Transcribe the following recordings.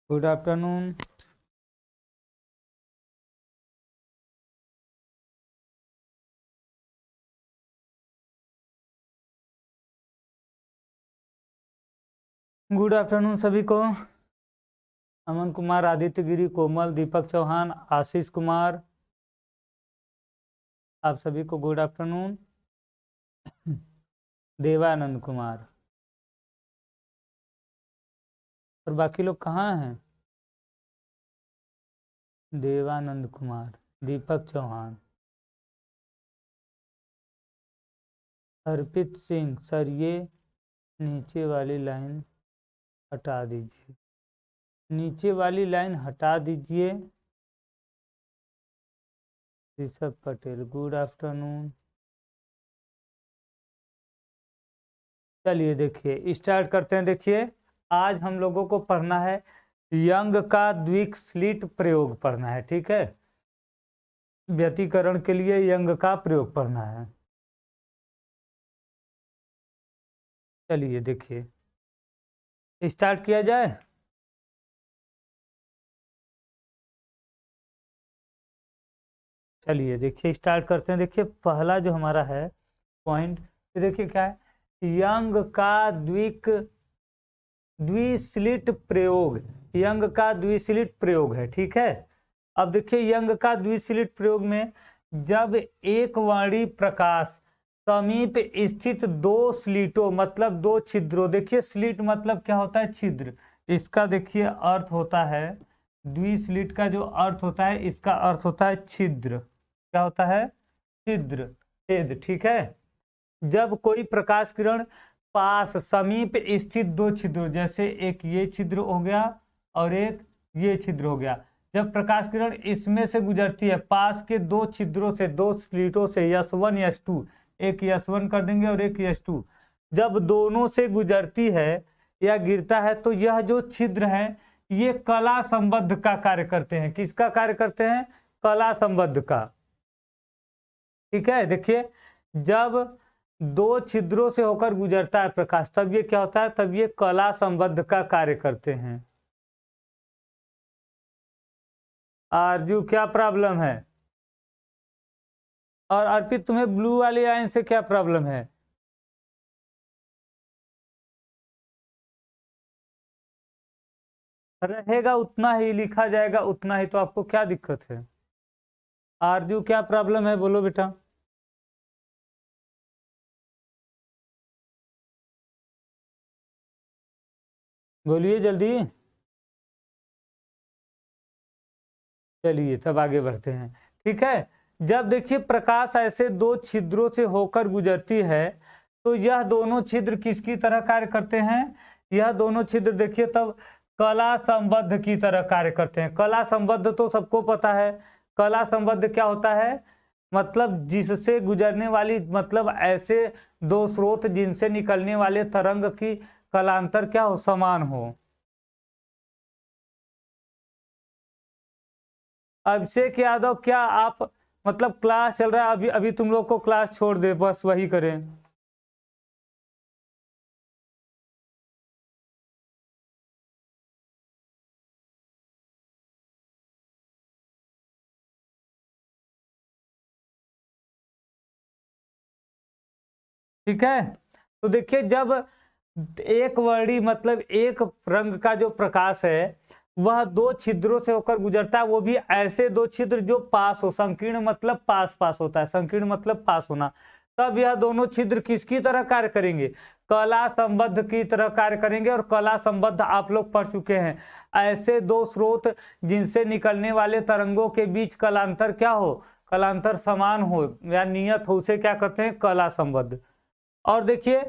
Good afternoon. Good afternoon सभी को। अमन कुमार, आदित्य गिरी, कोमल, दीपक चौहान, आशीष कुमार, आप सभी को गुड आफ्टरनून। देवानंद कुमार और बाकी लोग कहाँ हैं? देवानंद कुमार, दीपक चौहान, अर्पित सिंह। सर ये नीचे वाली लाइन हटा दीजिए, नीचे वाली लाइन हटा दीजिए। Rishabh Patel, good afternoon. चलिए देखिए स्टार्ट करते हैं। देखिए आज हम लोगों को पढ़ना है यंग का द्विस्लिट प्रयोग पढ़ना है, ठीक है। व्यतिकरण के लिए यंग का प्रयोग पढ़ना है। चलिए देखिए स्टार्ट किया जाए। चलिए देखिए स्टार्ट करते हैं। देखिए पहला जो हमारा है पॉइंट, देखिए क्या है, यंग का द्विस्लिट प्रयोग। यंग का द्विस्लिट प्रयोग है, ठीक है। अब देखिए यंग का द्विस्लिट प्रयोग में जब एक वर्णी प्रकाश समीप स्थित दो स्लिटों मतलब दो छिद्रों, देखिए स्लिट मतलब क्या होता है, छिद्र। इसका देखिए अर्थ होता है, द्विस्लिट का जो अर्थ होता है इसका अर्थ होता है छिद्र। क्या होता है? छिद्र, छेद, ठीक है। जब कोई प्रकाश किरण पास समीप स्थित दो छिद्रों, जैसे एक ये छिद्र हो गया और एक ये छिद्र हो गया, जब प्रकाश किरण इसमें से गुजरती है, पास के दो छिद्रों से, दो स्लिटों से, S1 S2, एक S1 कर देंगे और एक S2, जब दोनों से गुजरती है या गिरता है तो यह जो छिद्र है ये कला संबद्ध का कार्य करते हैं। किसका कार्य करते हैं? कला संबद्ध का, ठीक है। देखिए जब दो छिद्रों से होकर गुजरता है प्रकाश तब ये क्या होता है, तब ये कला संबद्ध का कार्य करते हैं। आरजू क्या प्रॉब्लम है? और अर्पित तुम्हें ब्लू वाली लाइन से क्या प्रॉब्लम है? रहेगा उतना ही, लिखा जाएगा उतना ही, तो आपको क्या दिक्कत है? आरजू क्या प्रॉब्लम है, बोलो बेटा। बोलिए जल्दी। चलिए तब आगे बढ़ते हैं, ठीक है। जब देखिए प्रकाश ऐसे दो छिद्रों से होकर गुजरती है तो यह दोनों छिद्र किसकी तरह कार्य करते हैं? यह दोनों छिद्र देखिए तब कला संबद्ध की तरह कार्य करते हैं। कला संबद्ध तो सबको पता है। कला संबद्ध क्या होता है? मतलब जिससे गुजरने वाली, मतलब ऐसे दो स्रोत जिनसे निकलने वाले तरंग की कलांतर क्या हो, समान हो। अभिषेक यादव, क्या आप मतलब क्लास चल रहा है अभी, अभी तुम लोग को क्लास छोड़ दे, बस वही करें। ठीक है। तो देखिए जब एक वर्णी मतलब एक रंग का जो प्रकाश है वह दो छिद्रों से होकर गुजरता है, वो भी ऐसे दो छिद्र जो पास हो, संकीर्ण मतलब पास पास होता है, संकीर्ण मतलब पास होना, तब यह दोनों छिद्र किसकी तरह कार्य करेंगे? कला संबद्ध की तरह कार्य करेंगे। और कला संबद्ध आप लोग पढ़ चुके हैं, ऐसे दो स्रोत जिनसे निकलने वाले तरंगों के बीच कलांतर क्या हो, कलांतर समान हो या नियत हो, उसे क्या कहते हैं? कला संबद्ध। और देखिए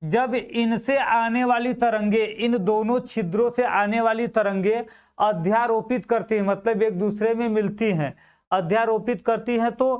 जब इनसे आने वाली तरंगे, इन दोनों छिद्रों से आने वाली तरंगे अध्यारोपित करती हैं, मतलब एक दूसरे में मिलती हैं, अध्यारोपित करती हैं, तो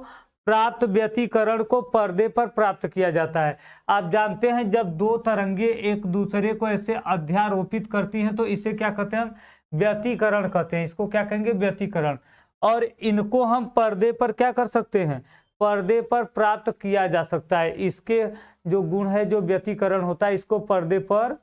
प्राप्त व्यतिकरण को पर्दे पर प्राप्त किया जाता है। आप जानते हैं जब दो तरंगे एक दूसरे को ऐसे अध्यारोपित करती हैं तो इसे क्या कहते हैं? व्यतिकरण कहते हैं। इसको क्या कहेंगे? व्यतिकरण। और इनको हम पर्दे पर क्या कर सकते हैं? पर्दे पर प्राप्त किया जा सकता है। इसके जो गुण है, जो व्यतिकरण होता है, इसको पर्दे पर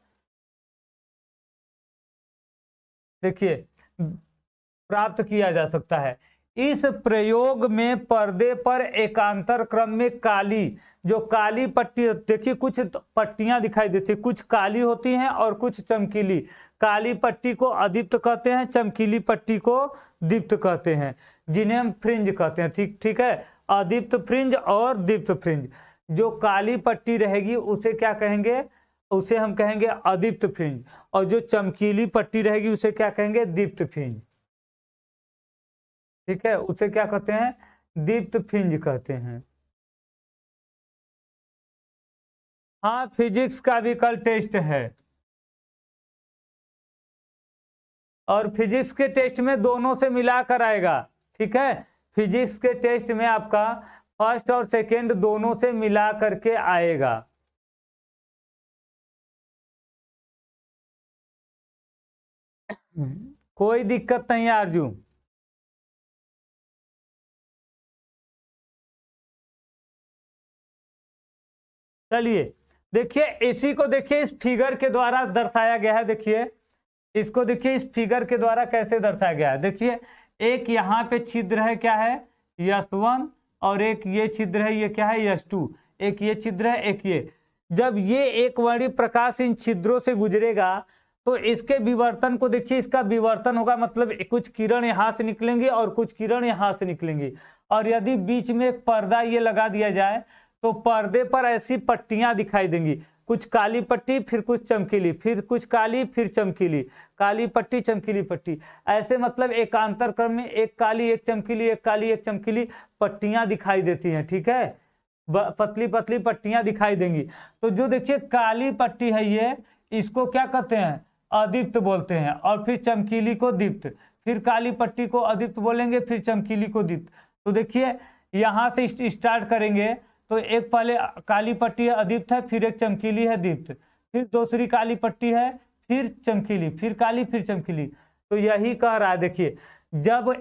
देखिए प्राप्त किया जा सकता है। इस प्रयोग में पर्दे पर एकांतर क्रम में काली, जो काली पट्टी, देखिए कुछ पट्टियां दिखाई देती, कुछ काली होती हैं और कुछ चमकीली। काली पट्टी को अदीप्त कहते हैं, चमकीली पट्टी को दीप्त कहते हैं, जिन्हें हम फ्रिंज कहते हैं। ठीक है, अदीप्त फ्रिंज और दीप्त फ्रिंज। जो काली पट्टी रहेगी उसे क्या कहेंगे, उसे हम कहेंगे अदीप्त फ्रिंज, और जो चमकीली पट्टी रहेगी उसे क्या कहेंगे, दीप्त फ्रिंज। ठीक है, उसे क्या कहते हैं, दीप्त फ्रिंज कहते हैं। हाँ, फिजिक्स का भी कल टेस्ट है, और फिजिक्स के टेस्ट में दोनों से मिलाकर आएगा। ठीक है, फिजिक्स के टेस्ट में आपका फर्स्ट और सेकंड दोनों से मिला करके आएगा। कोई दिक्कत नहीं है आरजू। चलिए देखिए, इसी को देखिए इस फिगर के द्वारा दर्शाया गया है। देखिए इसको देखिए इस फिगर के द्वारा कैसे दर्शाया गया है। देखिए एक यहाँ पे छिद्र है, क्या है, S1, और एक ये छिद्र है, ये क्या है, S2। एक ये छिद्र है, एक ये। जब ये एक वर्णी प्रकाश इन छिद्रों से गुजरेगा तो इसके विवर्तन को देखिए, इसका विवर्तन होगा, मतलब कुछ किरण यहाँ से निकलेंगी और कुछ किरण यहाँ से निकलेंगी। और यदि बीच में एक पर्दा ये लगा दिया जाए तो पर्दे पर ऐसी पट्टियां दिखाई देंगी, कुछ काली पट्टी, फिर कुछ चमकीली, फिर कुछ काली, फिर चमकीली, काली पट्टी, चमकीली पट्टी, ऐसे मतलब एकांतर क्रम में एक काली, एक चमकीली, एक काली, एक चमकीली पट्टियां दिखाई देती हैं। ठीक है, पतली पतली पट्टियां दिखाई देंगी। तो जो देखिए काली पट्टी है ये, इसको क्या कहते हैं, अदीप्त बोलते हैं, और फिर चमकीली को दीप्त, फिर काली पट्टी को अदीप्त बोलेंगे, फिर चमकीली को दीप्त। तो देखिए यहां से स्टार्ट करेंगे तो एक पहले काली पट्टी है, अदीप्त है, फिर एक चमकीली है, दीप्त, फिर दूसरी काली पट्टी है, फिर चमकीली, फिर काली, फिर चमकीली। तो यही कह रहा है, देखिए जब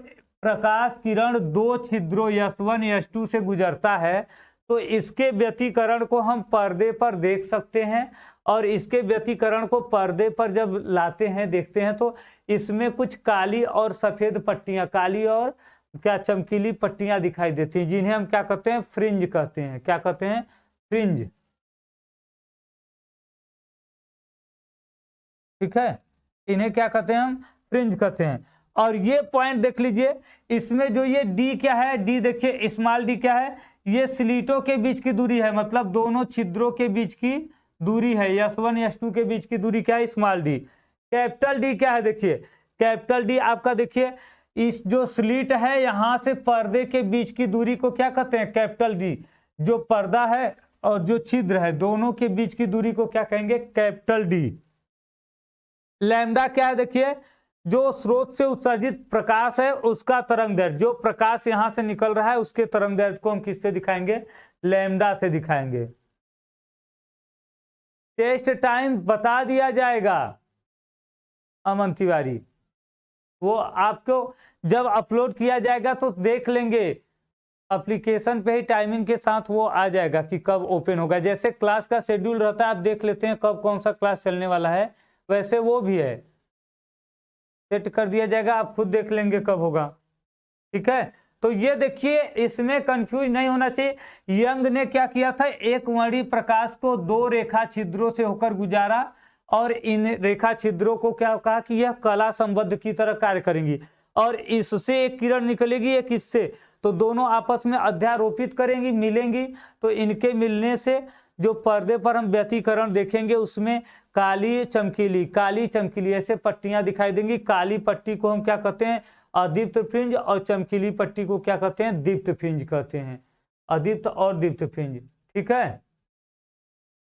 प्रकाश किरण दो छिद्रों S1 S2 से गुजरता है तो इसके व्यतिकरण को हम पर्दे पर देख सकते हैं, और इसके व्यतिकरण को पर्दे पर जब लाते हैं, देखते हैं, तो इसमें कुछ काली और सफेद पट्टियां, काली और क्या चमकीली पट्टियां दिखाई देती हैं, जिन्हें हम क्या कहते हैं, फ्रिंज कहते हैं। क्या कहते हैं, फ्रिंज। ठीक है, इन्हें क्या कहते हैं, हम फ्रिंज कहते हैं। और ये पॉइंट देख लीजिए, इसमें जो ये डी क्या है, डी देखिए स्मॉल डी क्या है, ये स्लीटों के बीच की दूरी है, मतलब दोनों छिद्रों के बीच की दूरी है, S1 S2 के बीच की दूरी क्या है, स्मॉल डी। कैपिटल डी क्या है, देखिए कैपिटल डी आपका, देखिए इस जो स्लीट है यहां से पर्दे के बीच की दूरी को क्या कहते हैं, कैपिटल डी। जो पर्दा है और जो छिद्र है दोनों के बीच की दूरी को क्या कहेंगे, कैपिटल डी। लैम्डा क्या है, देखिए जो स्रोत से उत्सर्जित प्रकाश है उसका तरंग दैर्ध्य, जो प्रकाश यहां से निकल रहा है उसके तरंग दैर्ध्य को हम किससे दिखाएंगे, लैम्डा से दिखाएंगे। टेस्ट टाइम बता दिया जाएगा अमन तिवारी, वो आपको जब अपलोड किया जाएगा तो देख लेंगे, एप्लीकेशन पे ही टाइमिंग के साथ वो आ जाएगा कि कब ओपन होगा। जैसे क्लास का शेड्यूल रहता है, आप देख लेते हैं कब कौन सा क्लास चलने वाला है, वैसे वो भी है, सेट कर दिया जाएगा, आप खुद देख लेंगे कब होगा। ठीक है, तो ये देखिए इसमें कंफ्यूज नहीं होना चाहिए। यंग ने क्या किया था, एक वर्णी प्रकाश को दो रेखा छिद्रों से होकर गुजारा, और इन रेखा छिद्रों को क्या कहा कि यह कला संबद्ध की तरह कार्य करेंगी, और इससे एक किरण निकलेगी, एक इससे, तो दोनों आपस में अध्यारोपित करेंगी, मिलेंगी। तो इनके मिलने से जो पर्दे पर हम व्यतिकरण देखेंगे उसमें काली चमकीली ऐसे पट्टियां दिखाई देंगी। काली पट्टी को हम क्या कहते हैं, अदीप्त फ्रिंज, और चमकीली पट्टी को क्या कहते हैं, दीप्त फ्रिंज कहते हैं, अदीप्त और दीप्त फ्रिंज। ठीक है,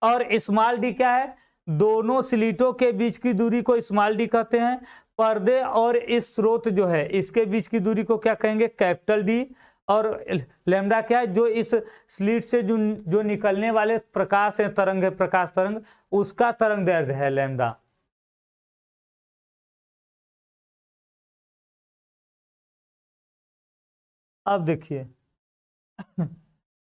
और स्मॉल डी क्या है, दोनों स्लीटों के बीच की दूरी को स्मॉल डी कहते हैं। पर्दे और इस स्रोत जो है इसके बीच की दूरी को क्या कहेंगे, कैपिटल डी। और लैम्डा क्या है, जो इस स्लीट से जो निकलने वाले प्रकाश है, तरंग है, प्रकाश तरंग, उसका तरंग दैर्ध्य है लैम्डा। अब देखिए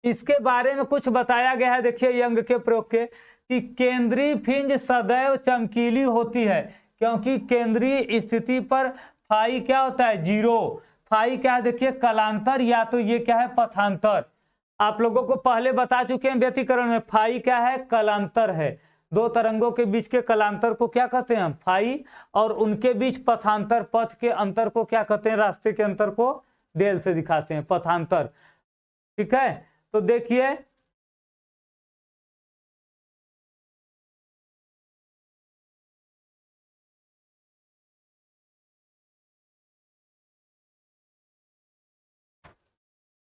इसके बारे में कुछ बताया गया है, देखिए यंग के प्रयोग के, कि केंद्रीय फ्रिंज सदैव चमकीली होती है। क्योंकि केंद्रीय स्थिति पर फाई क्या होता है, जीरो। फाई क्या है, देखिए कलांतर, या तो ये क्या है, पथांतर। आप लोगों को पहले बता चुके हैं व्यतिकरण में, फाई क्या है, कलांतर है। दो तरंगों के बीच के कलांतर को क्या कहते हैं, फाई, और उनके बीच पथांतर, पथ के अंतर को क्या कहते हैं, रास्ते के अंतर को डेल से दिखाते हैं, पथांतर। ठीक है, तो देखिए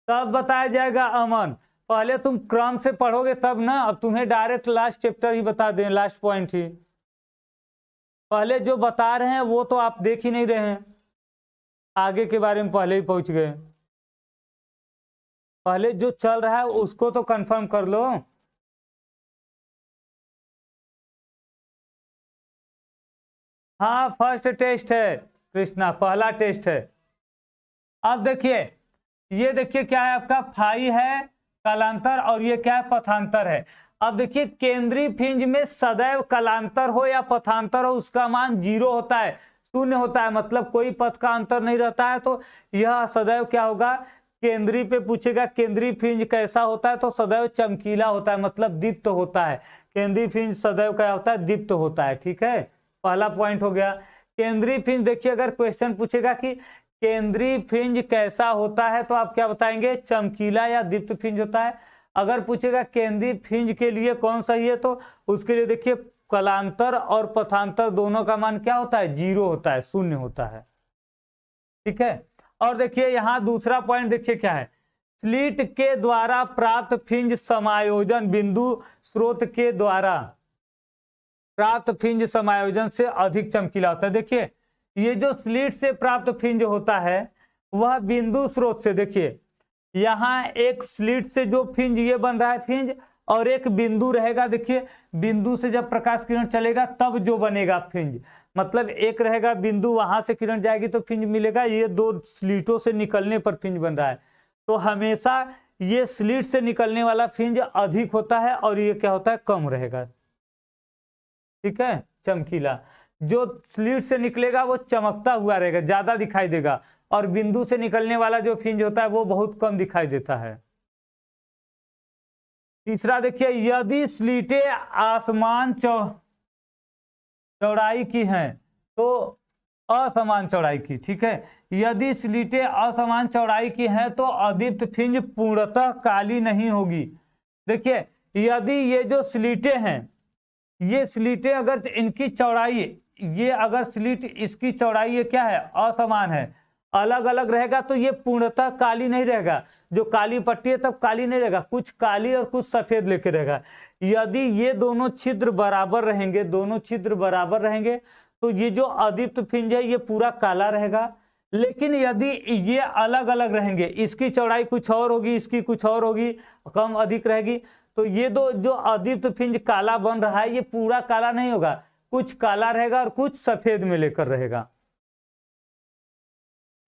तब बताया जाएगा अमन, पहले तुम क्रम से पढ़ोगे तब ना, अब तुम्हें डायरेक्ट लास्ट चैप्टर ही बता दें, लास्ट पॉइंट ही। पहले जो बता रहे हैं वो तो आप देख ही नहीं रहे हैं, आगे के बारे में पहले ही पहुंच गए। पहले जो चल रहा है उसको तो कंफर्म कर लो। हाँ फर्स्ट टेस्ट है कृष्णा, पहला टेस्ट है। अब देखिए, ये देखिए क्या है आपका, फाई है कलांतर, और ये क्या है, पथांतर है। अब देखिए केंद्रीय फिंज में सदैव कलांतर हो या पथांतर हो, उसका मान जीरो होता है, शून्य होता है, मतलब कोई पथ का अंतर नहीं रहता है। तो यह सदैव क्या होगा, केंद्रीय पे पूछेगा केंद्रीय फिंज कैसा होता है, तो सदैव चमकीला होता है, मतलब दीप्त होता है। केंद्रीय फिंज सदैव क्या होता है, दीप्त होता है। ठीक है, पहला पॉइंट हो गया। केंद्रीय फिंज देखिए, अगर क्वेश्चन पूछेगा कि केंद्रीय फिंज कैसा होता है, तो आप क्या बताएंगे, चमकीला या दीप्त फिंज होता है। अगर पूछेगा केंद्रीय फिंज के लिए कौन सही है, तो उसके लिए देखिए कलांतर और पथांतर दोनों का मान क्या होता है, जीरो होता है, शून्य होता है। ठीक है, और देखिए यहां दूसरा पॉइंट देखिए क्या है, स्लिट के द्वारा प्राप्त फिंज समायोजन बिंदु स्रोत के द्वारा प्राप्त फिंज समायोजन से अधिक चमकीला होता है। देखिए ये जो स्लिट से प्राप्त फिंज होता है वह बिंदु स्रोत से, देखिए यहां एक स्लिट से जो फिंज ये बन रहा है फिंज, और एक बिंदु रहेगा, देखिए बिंदु से जब प्रकाश किरण चलेगा तब जो बनेगा फिंज, मतलब एक रहेगा बिंदु, वहां से किरण जाएगी तो फिंज मिलेगा, ये दो स्लिटों से निकलने पर फिंज बन रहा है। तो हमेशा ये स्लिट से निकलने वाला फिंज अधिक होता है और ये क्या होता है, कम रहेगा। ठीक है, चमकीला। जो स्लिट से निकलेगा वो चमकता हुआ रहेगा, ज्यादा दिखाई देगा, और बिंदु से निकलने वाला जो फिंज होता है वो बहुत कम दिखाई देता है। तीसरा देखिए, यदि स्लिटें आसमान चौड़ाई की हैं तो असमान चौड़ाई की, ठीक है, यदि स्लिटें असमान चौड़ाई की हैं तो अदीप्त फिंज पूर्णतः काली नहीं होगी। देखिए यदि ये जो स्लिटें हैं, ये स्लिटें अगर इनकी चौड़ाई, ये अगर स्लिट इसकी चौड़ाई ये क्या है, असमान है, अलग अलग रहेगा, तो ये पूर्णतः काली नहीं रहेगा। जो काली पट्टी है तब काली नहीं रहेगा, कुछ काली और कुछ सफेद लेके रहेगा। यदि ये दोनों छिद्र बराबर रहेंगे, दोनों छिद्र बराबर रहेंगे, तो ये जो अदीप्त फिंज है ये पूरा काला रहेगा। लेकिन यदि ये अलग अलग रहेंगे, इसकी चौड़ाई कुछ और होगी, इसकी कुछ और होगी, कम अधिक रहेगी, तो ये दो जो अदीप्त फिंज काला बन रहा है ये पूरा काला नहीं होगा, कुछ काला रहेगा और कुछ सफेद में लेकर रहेगा।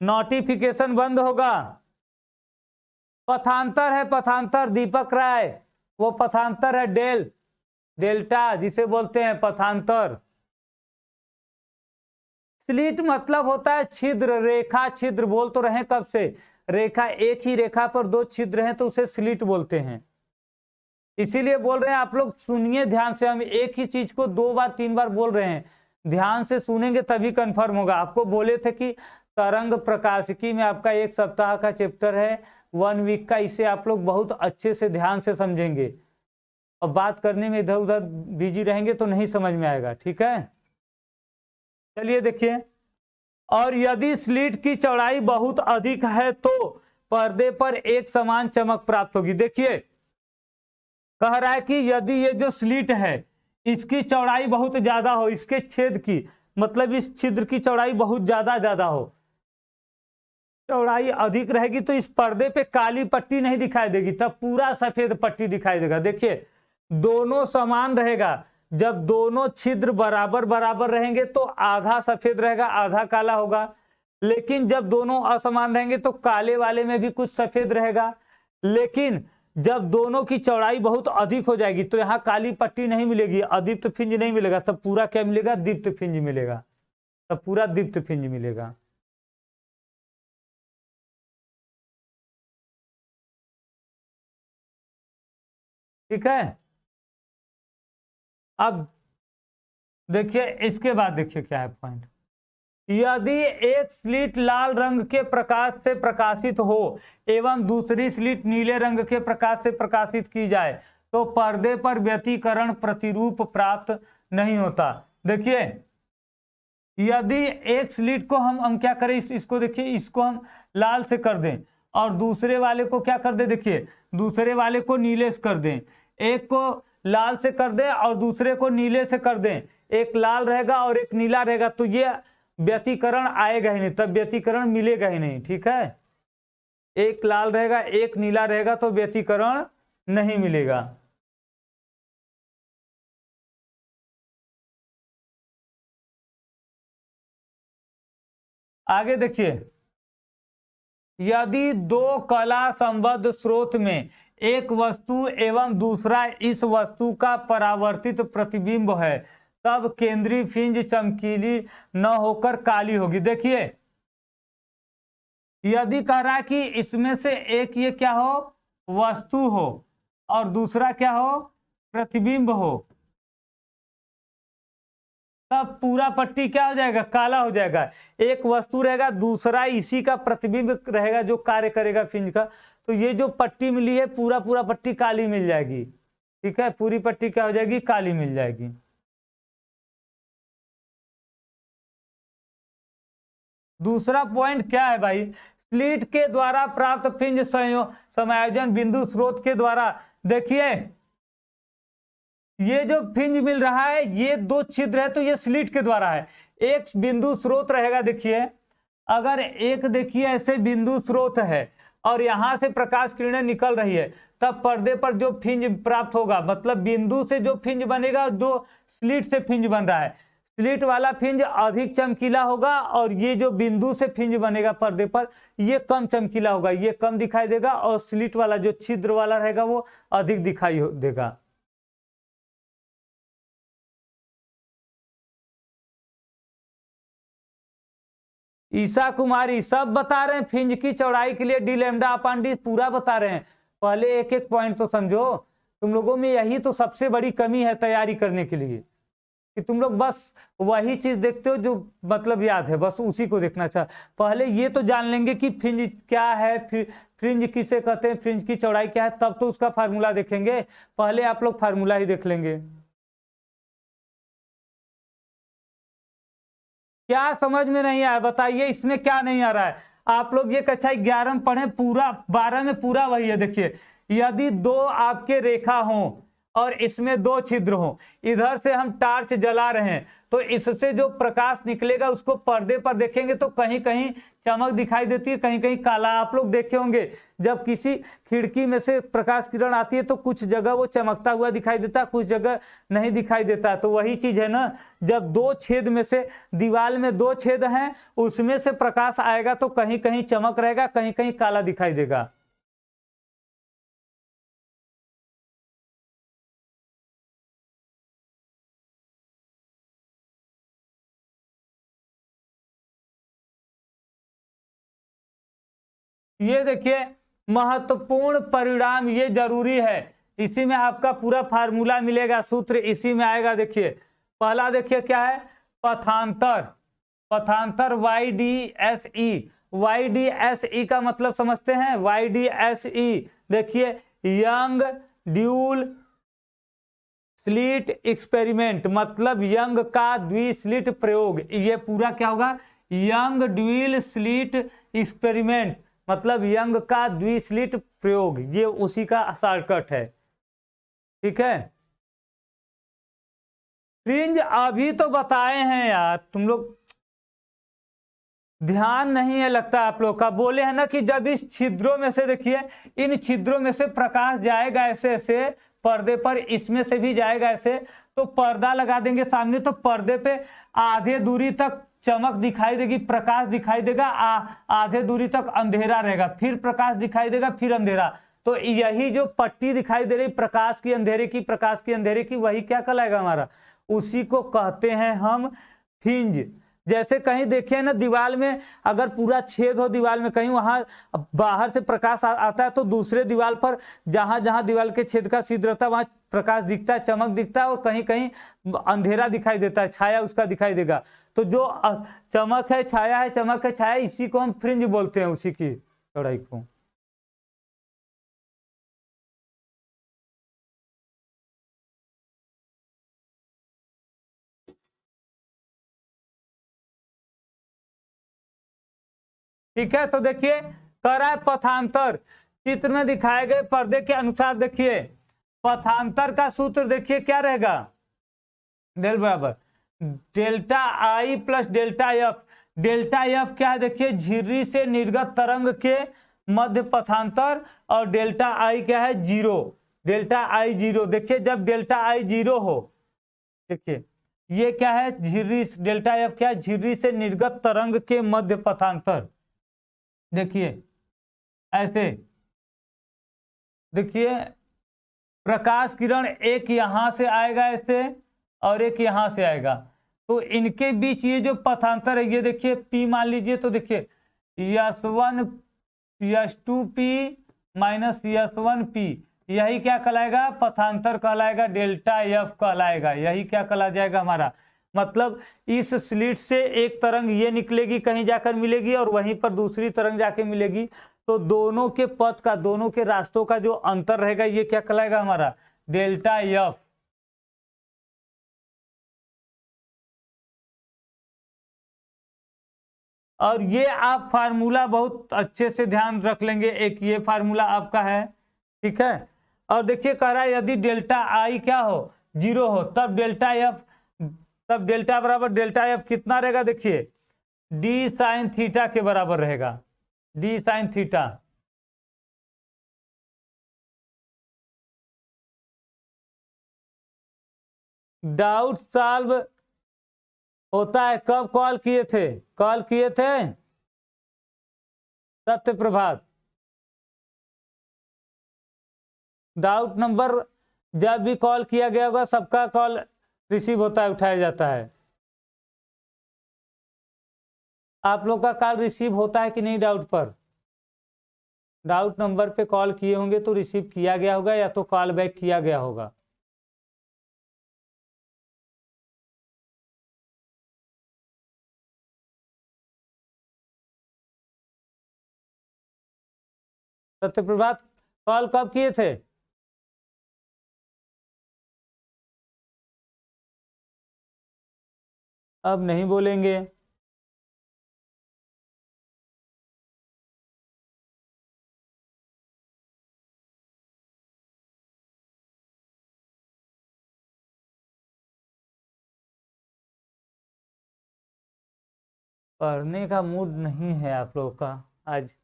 नोटिफिकेशन बंद होगा। पथांतर है, पथांतर दीपक राय, वो पथांतर है, डेल्टा जिसे बोलते हैं पथांतर। स्लिट मतलब होता है छिद्र, रेखा, छिद्र बोल तो रहे कब से, रेखा, एक ही रेखा पर दो छिद्र हैं तो उसे स्लिट बोलते हैं। इसीलिए बोल रहे हैं, आप लोग सुनिए ध्यान से, हम एक ही चीज को 2 बार 3 बार बोल रहे हैं, ध्यान से सुनेंगे तभी कंफर्म होगा। आपको बोले थे कि तरंग प्रकाशिकी में आपका 1 सप्ताह का चैप्टर है, 1 वीक का, इसे आप लोग बहुत अच्छे से ध्यान से समझेंगे, और बात करने में इधर उधर बिजी रहेंगे तो नहीं समझ में आएगा। ठीक है, चलिए देखिए, और यदि स्लिट की चौड़ाई बहुत अधिक है तो पर्दे पर एक समान चमक प्राप्त होगी। देखिए कह रहा है कि यदि ये जो स्लिट है इसकी चौड़ाई बहुत ज्यादा हो, इसके छेद की, मतलब इस छिद्र की चौड़ाई बहुत ज्यादा हो, चौड़ाई अधिक रहेगी तो इस पर्दे पे काली पट्टी नहीं दिखाई देगी, तब पूरा सफेद पट्टी दिखाई देगा। देखिए दोनों समान रहेगा, जब दोनों छिद्र बराबर बराबर रहेंगे तो आधा सफेद रहेगा आधा काला होगा, लेकिन जब दोनों असमान रहेंगे तो काले वाले में भी कुछ सफेद रहेगा। लेकिन जब दोनों की चौड़ाई बहुत अधिक हो जाएगी तो यहाँ काली पट्टी नहीं मिलेगी, अदीप्त फिंज नहीं मिलेगा, तब पूरा क्या मिलेगा, दीप्त फिंज मिलेगा। तब पूरा दीप्त फिंज मिलेगा। ठीक है, अब देखिए इसके बाद देखिए क्या है पॉइंट। यदि एक स्लिट लाल रंग के प्रकाश से प्रकाशित हो एवं दूसरी स्लिट नीले रंग के प्रकाश से प्रकाशित की जाए तो पर्दे पर व्यतिकरण प्रतिरूप प्राप्त नहीं होता। देखिए यदि एक स्लिट को हम क्या करें, इसको देखिए, इसको हम लाल से कर दें और दूसरे वाले को क्या कर दें, देखिए दूसरे वाले को नीले से कर दें, एक को लाल से कर दें और दूसरे को नीले से कर दें, एक लाल रहेगा और एक नीला रहेगा, तो ये व्यतिकरण आएगा ही नहीं, तब व्यतिकरण मिलेगा ही नहीं। ठीक है, एक लाल रहेगा एक नीला रहेगा तो व्यतिकरण नहीं मिलेगा। आगे देखिए, यदि दो कला संबद्ध स्रोत में एक वस्तु एवं दूसरा इस वस्तु का परावर्तित प्रतिबिंब है तब केंद्रीय फ्रिंज चमकीली न होकर काली होगी। देखिए यदि कह रहा है कि इसमें से एक ये क्या हो, वस्तु हो और दूसरा क्या हो, प्रतिबिंब हो, तब पूरा पट्टी क्या हो जाएगा, काला हो जाएगा। एक वस्तु रहेगा दूसरा इसी का प्रतिबिंब रहेगा जो कार्य करेगा फ्रिंज का, तो ये जो पट्टी मिली है पूरा पूरा पट्टी काली मिल जाएगी। ठीक है, पूरी पट्टी क्या हो जाएगी, काली मिल जाएगी। दूसरा पॉइंट क्या है भाई, स्लिट के द्वारा प्राप्त फ्रिंज समायोजन बिंदु स्रोत के द्वारा। देखिए ये जो फ्रिंज मिल रहा है ये दो छिद्र है तो ये स्लिट के द्वारा है, एक बिंदु स्रोत रहेगा। देखिए अगर एक देखिए ऐसे बिंदु स्रोत है और यहां से प्रकाश किरणें निकल रही है तब पर्दे पर जो फ्रिंज प्राप्त होगा, मतलब बिंदु से जो फ्रिंज बनेगा, दो स्लिट से फ्रिंज बन रहा है, स्लिट वाला फ्रिंज अधिक चमकीला होगा और ये जो बिंदु से फ्रिंज बनेगा पर्दे पर ये कम चमकीला होगा, ये कम दिखाई देगा और स्लिट वाला जो छिद्र वाला रहेगा वो अधिक दिखाई देगा। ईशा कुमारी सब बता रहे हैं, फ्रिंज की चौड़ाई के लिए डी लैम्डा अपान डी पूरा बता रहे हैं। पहले एक एक पॉइंट तो समझो, तुम लोगों में यही तो सबसे बड़ी कमी है तैयारी करने के लिए कि तुम लोग बस वही चीज देखते हो जो मतलब याद है, बस उसी को देखना चाह। पहले ये तो जान लेंगे कि फ्रिंज क्या है, फ्रिंज किसे कहते हैं, फ्रिंज की चौड़ाई क्या है, तब तो उसका फार्मूला देखेंगे। पहले आप लोग फार्मूला ही देख लेंगे। क्या समझ में नहीं आया बताइए, इसमें क्या नहीं आ रहा है? आप लोग ये कक्षा 11 में पढ़े, पूरा 12 में पूरा वही है। देखिए यदि दो आपके रेखा हो और इसमें दो छिद्र हो, इधर से हम टार्च जला रहे हैं तो इससे जो प्रकाश निकलेगा उसको पर्दे पर देखेंगे तो कहीं कहीं चमक दिखाई देती है, कहीं कहीं काला। आप लोग देखे होंगे जब किसी खिड़की में से प्रकाश किरण आती है तो कुछ जगह वो चमकता हुआ दिखाई देता है, कुछ जगह नहीं दिखाई देता। तो वही चीज है ना, जब दो छेद में से, दीवार में दो छेद हैं उसमें से प्रकाश आएगा तो कहीं कहीं चमक रहेगा, कहीं कहीं काला दिखाई देगा। ये देखिए महत्वपूर्ण परिणाम, ये जरूरी है, इसी में आपका पूरा फार्मूला मिलेगा, सूत्र इसी में आएगा। देखिए पहला देखिए क्या है, पथांतर। पथांतर YDSE, YDSE का मतलब समझते हैं, YDSE देखिए यंग ड्यूल स्लिट एक्सपेरिमेंट, मतलब यंग का द्विस्लिट प्रयोग। ये पूरा क्या होगा, यंग ड्यूल स्लिट एक्सपेरिमेंट, मतलब यंग का द्विस्लिट प्रयोग, ये उसी का शॉर्टकट है। ठीक है, फ्रिंज अभी तो बताए हैं यार, तुम लोग ध्यान नहीं है लगता आप लोग का। बोले हैं ना कि जब इस छिद्रों में से, देखिए इन छिद्रों में से प्रकाश जाएगा ऐसे ऐसे पर्दे पर, इसमें से भी जाएगा ऐसे, तो पर्दा लगा देंगे सामने तो पर्दे पे आधे दूरी तक चमक दिखाई देगी, प्रकाश दिखाई देगा, आधे दूरी तक अंधेरा रहेगा, फिर प्रकाश दिखाई देगा, फिर अंधेरा। तो यही जो पट्टी दिखाई दे रही प्रकाश की अंधेरे की, प्रकाश की अंधेरे की, वही क्या कहलाएगा हमारा, उसी को कहते हैं हम फ्रिंज। जैसे कहीं देखिए ना दीवार में अगर पूरा छेद हो दीवार में, कहीं वहां बाहर से प्रकाश आता है तो दूसरे दीवार पर जहां जहां दीवार के छेद का छिद्र रहता है वहां प्रकाश दिखता है, चमक दिखता है, और कहीं कहीं अंधेरा दिखाई देता है, छाया उसका दिखाई देगा। तो जो चमक है छाया है, चमक है छाया, इसी को हम फ्रिंज बोलते हैं, उसी की चौड़ाई को। ठीक है, तो देखिए कह रहा है पथांतर, चित्र में दिखाए गए पर्दे के अनुसार देखिए पथांतर का सूत्र देखिए क्या रहेगा, डेल बराबर डेल्टा आई plus delta F. Delta F क्या है देखिए, झिर्री से निर्गत तरंग के मध्य पथांतर, और डेल्टा आई क्या है, जीरो। डेल्टा आई जीरो, देखिए जब डेल्टा आई जीरो हो, देखिए ये क्या है, झिर्री, डेल्टा एफ क्या है, झिर्री से निर्गत तरंग के मध्य पथांतर। देखिए ऐसे, देखिए प्रकाश किरण एक यहां से आएगा ऐसे, और एक यहां से आएगा, तो इनके बीच ये जो पथांतर है, ये देखिए P मान लीजिए, तो देखिए S1 S2P माइनस S1P, यही क्या कहलाएगा, पथांतर कहलाएगा, डेल्टा एफ कहलाएगा, यही क्या कहला जाएगा हमारा। मतलब इस स्लिट से एक तरंग ये निकलेगी, कहीं जाकर मिलेगी, और वहीं पर दूसरी तरंग जाके मिलेगी, तो दोनों के पथ का, दोनों के रास्तों का जो अंतर रहेगा, ये क्या कहलाएगा हमारा, डेल्टा एफ। और ये आप फार्मूला बहुत अच्छे से ध्यान रख लेंगे, एक ये फार्मूला आपका है, ठीक है। और देखिए कह रहा है यदि डेल्टा आई क्या हो, जीरो हो, तब डेल्टा एफ, तब डेल्टा बराबर डेल्टा एफ कितना रहेगा, देखिए डी साइन थीटा के बराबर रहेगा, D sine theta. Doubt solve होता है कब कॉल किए थे, कॉल किए थे सत्य प्रभात। डाउट नंबर जब भी कॉल किया गया होगा सबका कॉल रिसीव होता है, उठाया जाता है। आप लोग का कॉल रिसीव होता है कि नहीं, डाउट पर, डाउट नंबर पे कॉल किए होंगे तो रिसीव किया गया होगा, या तो कॉल बैक किया गया होगा। सत्य प्रभात कॉल कब किए थे, अब नहीं बोलेंगे। पढ़ने का मूड नहीं है आप लोगों का आज,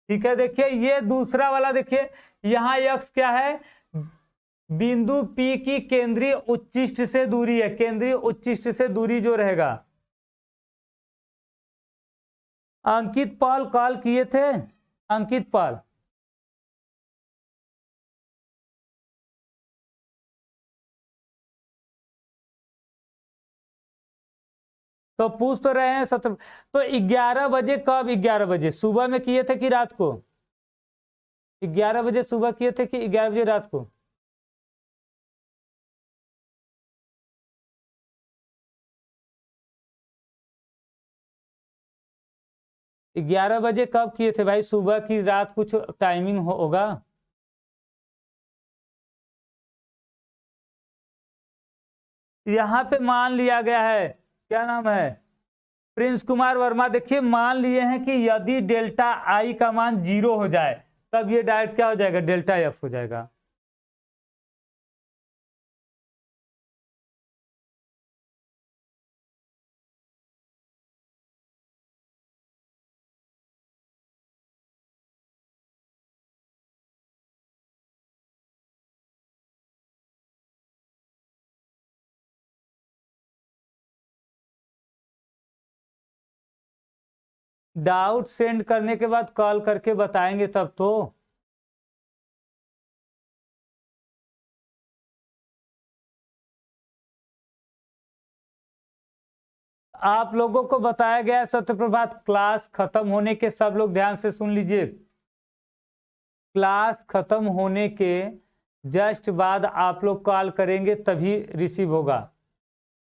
ठीक है। देखिए ये दूसरा वाला, देखिए यहाँ यक्स क्या है, बिंदु P की केंद्रीय उच्चिष्ट से दूरी है, केंद्रीय उच्चिष्ट से दूरी जो रहेगा। अंकित पाल कॉल किए थे, अंकित पाल, तो पूछ तो रहे हैं सत्र, तो 11 बजे कब, 11 बजे सुबह में किए थे कि रात को, 11 बजे सुबह किए थे कि 11 बजे रात को। ग्यारह बजे कब किए थे भाई, सुबह की रात, कुछ टाइमिंग होगा। यहाँ पे मान लिया गया है, क्या नाम है, प्रिंस कुमार वर्मा, देखिए मान लिए हैं कि यदि डेल्टा आई का मान जीरो हो जाए तब ये डायरेक्ट क्या हो जाएगा, डेल्टा एफ हो जाएगा। डाउट सेंड करने के बाद कॉल करके बताएंगे तब तो। आप लोगों को बताया गया सत्यप्रभात, क्लास खत्म होने के सब लोग ध्यान से सुन लीजिए, क्लास खत्म होने के जस्ट बाद आप लोग कॉल करेंगे तभी रिसीव होगा।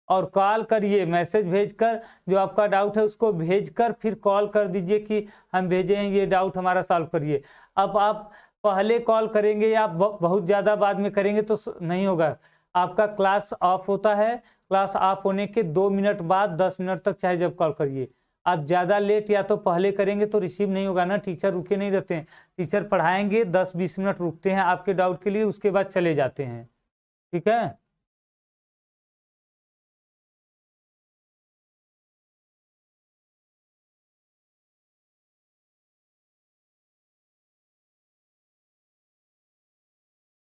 और कॉल करिए, मैसेज भेजकर जो आपका डाउट है उसको भेजकर फिर कॉल कर दीजिए कि हम भेजे हैं, ये डाउट हमारा सॉल्व करिए। अब आप पहले कॉल करेंगे या बहुत ज़्यादा बाद में करेंगे तो नहीं होगा। आपका क्लास ऑफ होता है, क्लास ऑफ होने के 2 मिनट बाद 10 मिनट तक चाहे जब कॉल करिए। आप ज़्यादा लेट या तो पहले करेंगे तो रिसीव नहीं होगा ना, टीचर रुके नहीं रहते हैं। टीचर पढ़ाएंगे 10-20 मिनट रुकते हैं आपके डाउट के लिए, उसके बाद चले जाते हैं। ठीक है,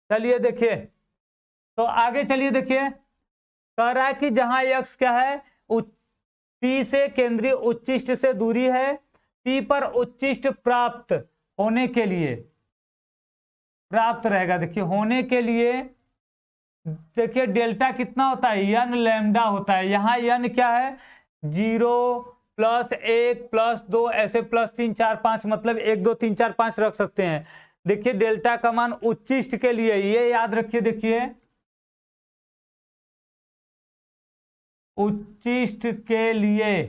चलिए देखिए, तो आगे चलिए देखिए, कह रहा है कि जहां यक्स क्या है, पी से केंद्रीय उच्चिष्ट से दूरी है, पी पर उच्चिष्ट प्राप्त होने के लिए, प्राप्त रहेगा, देखिए होने के लिए, देखिए डेल्टा कितना होता है, यन लैम्डा होता है। यहाँ यन क्या है, 0 +1 +2 ऐसे +3 4 5, मतलब 1 2 3 4 5 रख सकते हैं। देखिए डेल्टा का मान उच्चिष्ट के लिए, ये याद रखिए, देखिए उच्चिष्ट के लिए,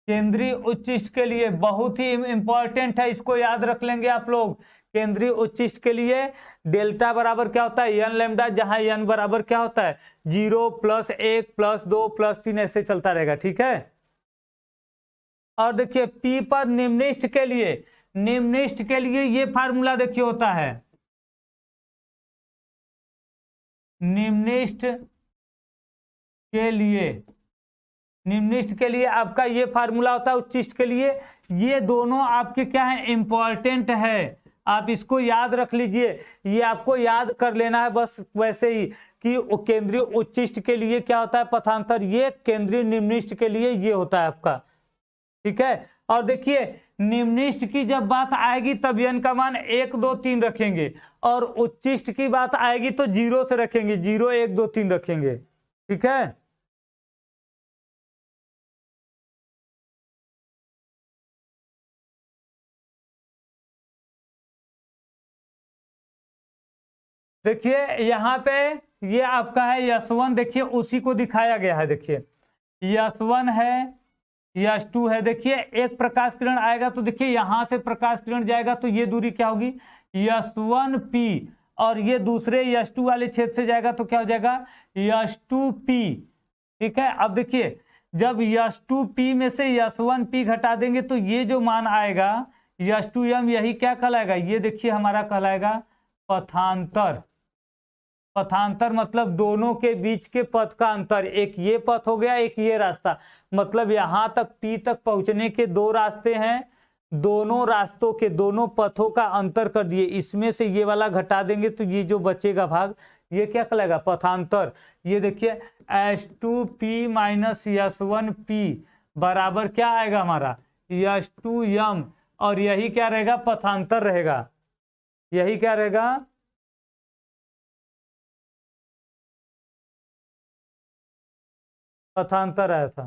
केंद्रीय उच्चिष्ट के लिए बहुत ही इंपॉर्टेंट है, इसको याद रख लेंगे आप लोग। केंद्रीय उच्चिष्ट के लिए डेल्टा बराबर क्या होता है, यन लैम्डा, जहां यन बराबर क्या होता है, 0 +1 +2 +3 ऐसे चलता रहेगा। ठीक है, और देखिए पी पर निम्निष्ठ के लिए, निम्निष्ठ के लिए ये फार्मूला देखिए होता है, निम्निष्ठ के लिए, निम्निष्ठ के लिए आपका ये फार्मूला होता है उच्चिष्ट के लिए। ये दोनों आपके क्या है, इंपॉर्टेंट है, आप इसको याद रख लीजिए। ये आपको याद कर लेना है बस वैसे ही कि केंद्रीय उच्चिष्ट के लिए क्या होता है पथांतर, ये केंद्रीय निम्निष्ठ के लिए ये होता है आपका। ठीक है, और देखिए निम्निष्ठ की जब बात आएगी तब यन का मान 1 2 3 रखेंगे, और उच्चिष्ट की बात आएगी तो 0 से रखेंगे, 0 1 2 3 रखेंगे। ठीक है, देखिए यहाँ पे ये आपका है यस1, देखिए उसी को दिखाया गया है, देखिए यस1 है, यस2 है। देखिए एक प्रकाश किरण आएगा तो देखिए यहां से प्रकाश किरण जाएगा तो ये दूरी क्या होगी, यस1p, और ये दूसरे यस2 वाले छेद से जाएगा तो क्या हो जाएगा, यस2p। ठीक है, अब देखिए जब यस2p में से यस1p घटा देंगे तो ये जो मान आएगा यस2m, यही क्या कहलाएगा, ये देखिए हमारा कहलाएगा पथांतर। पथांतर मतलब दोनों के बीच के पथ का अंतर, एक ये पथ हो गया, एक ये रास्ता, मतलब यहां तक P तक पहुंचने के 2 रास्ते हैं, दोनों रास्तों के दोनों पथों का अंतर कर दिए, इसमें से ये वाला घटा देंगे तो ये जो बचेगा भाग, ये क्या कहलाएगा, पथांतर। ये देखिए S2P - S1P बराबर क्या आएगा हमारा, S2m, और यही क्या रहेगा, पथांतर रहेगा। यही क्या रहेगा, पथांतर आया था।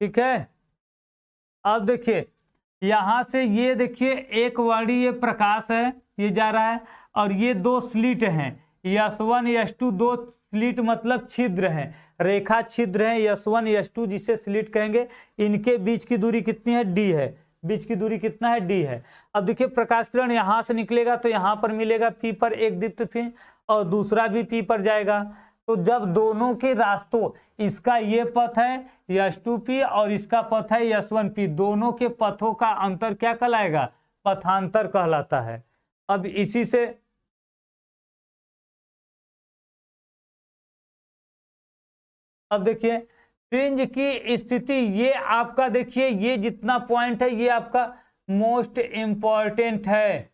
ठीक है, अब देखिए यहां से ये देखिए एक वर्णी ये प्रकाश है, ये जा रहा है, और ये 2 स्लिट हैं, S1 S2, 2 स्लिट मतलब छिद्र हैं, रेखा छिद्र हैं, S1 S2 जिसे स्लिट कहेंगे। इनके बीच की दूरी कितनी है, D है, बीच की दूरी कितना है, D है। अब देखिए प्रकाश किरण यहां से निकलेगा तो यहां पर मिलेगा P पर एक दीप्त फिन, और दूसरा भी P पर जाएगा। तो जब दोनों के रास्तों, इसका ये पथ है S2P और इसका पथ है S1P, दोनों के पथों का अंतर क्या कहलाएगा, पथांतर कहलाता है। अब इसी से अब देखिए फ्रिंज की स्थिति, ये आपका देखिए ये जितना पॉइंट है ये आपका मोस्ट इंपॉर्टेंट है,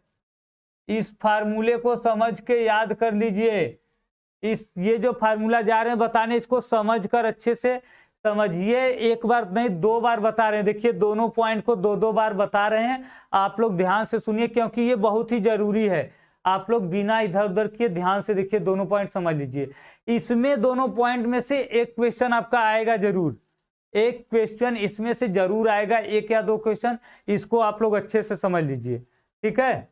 इस फार्मूले को समझ के याद कर लीजिए। ये जो फार्मूला जा रहे हैं बताने, इसको समझकर अच्छे से समझिए, एक बार नहीं 2 बार बता रहे हैं। देखिए दोनों पॉइंट को 2-2 बार बता रहे हैं, आप लोग ध्यान से सुनिए क्योंकि ये बहुत ही जरूरी है। आप लोग बिना इधर उधर किए ध्यान से देखिए, दोनों पॉइंट समझ लीजिए। इसमें दोनों पॉइंट में से एक क्वेश्चन आपका आएगा जरूर, एक क्वेश्चन इसमें से जरूर आएगा, 1 या 2 क्वेश्चन, इसको आप लोग अच्छे से समझ लीजिए, ठीक है।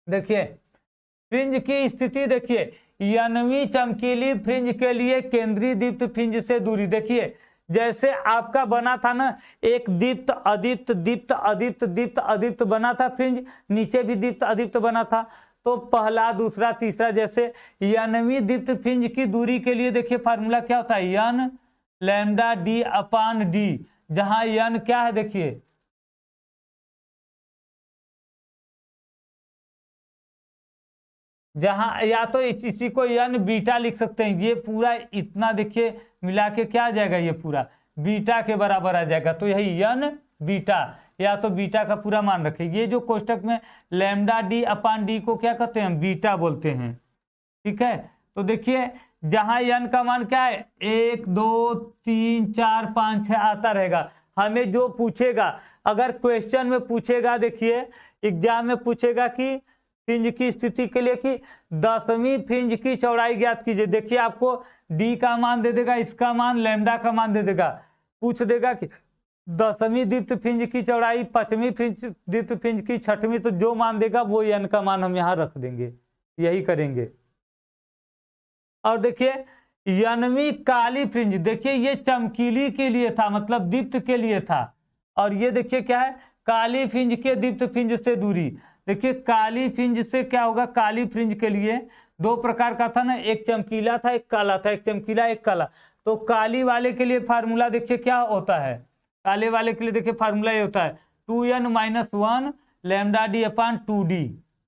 देखिए फ्रिंज की स्थिति, देखिए यानवी चमकीली फ्रिंज के लिए केंद्रीय दीप्त फ्रिंज से दूरी, देखिए जैसे आपका बना था ना, एक दीप्त अदीप्त दीप्त अदीप्त दीप्त अदीप्त बना था फ्रिंज, नीचे भी दीप्त अदीप्त बना था। तो पहला दूसरा तीसरा, जैसे यानवी दीप्त फ्रिंज की दूरी के लिए देखिए फार्मूला क्या होता है, यन लैम्डा डी अपान डी, जहां यन क्या है देखिए, जहां या तो इसी को यन बीटा लिख सकते हैं, ये पूरा इतना देखिए मिला के क्या आ जाएगा, ये पूरा बीटा के बराबर आ जाएगा। तो यही यन बीटा, या तो बीटा का पूरा मान रखें। ये जो कोष्टक में लैम्डा डी अपान डी को क्या कहते हैं, बीटा बोलते हैं, ठीक है। तो देखिए जहां यन का मान क्या है, 1 2 3 4 5 6 आता रहेगा। हमें जो पूछेगा, अगर क्वेश्चन में पूछेगा, देखिए एग्जाम में पूछेगा कि फ्रिंज की स्थिति के लिए कि 10वीं फ्रिंज की चौड़ाई ज्ञात कीजिए, देखिए आपको डी का मान दे देगा, इसका मान लैम्डा का मान दे देगा, पूछ देगा कि 10वीं दीप्त फ्रिंज की चौड़ाई, 5वीं फ्रिंज दीप्त फ्रिंज की, 6वीं, तो जो मान देगा वो एन का मान हम यहाँ रख देंगे, यही करेंगे। और देखिए यानवी काली फ्रिंज, देखिए ये चमकीली के लिए था, मतलब दीप्त के लिए था, और ये देखिए क्या है, काली फ्रिंज के दीप्त फ्रिंज से दूरी। देखिए काली फ्रिंज से क्या होगा, काली फ्रिंज के लिए 2 प्रकार का था ना, एक चमकीला था एक काला था, एक चमकीला एक काला। तो काली वाले के लिए फार्मूला देखिए क्या होता है, काले वाले के लिए देखिए फार्मूला ये होता है 2n-1 लैम्डा डी अपान 2d,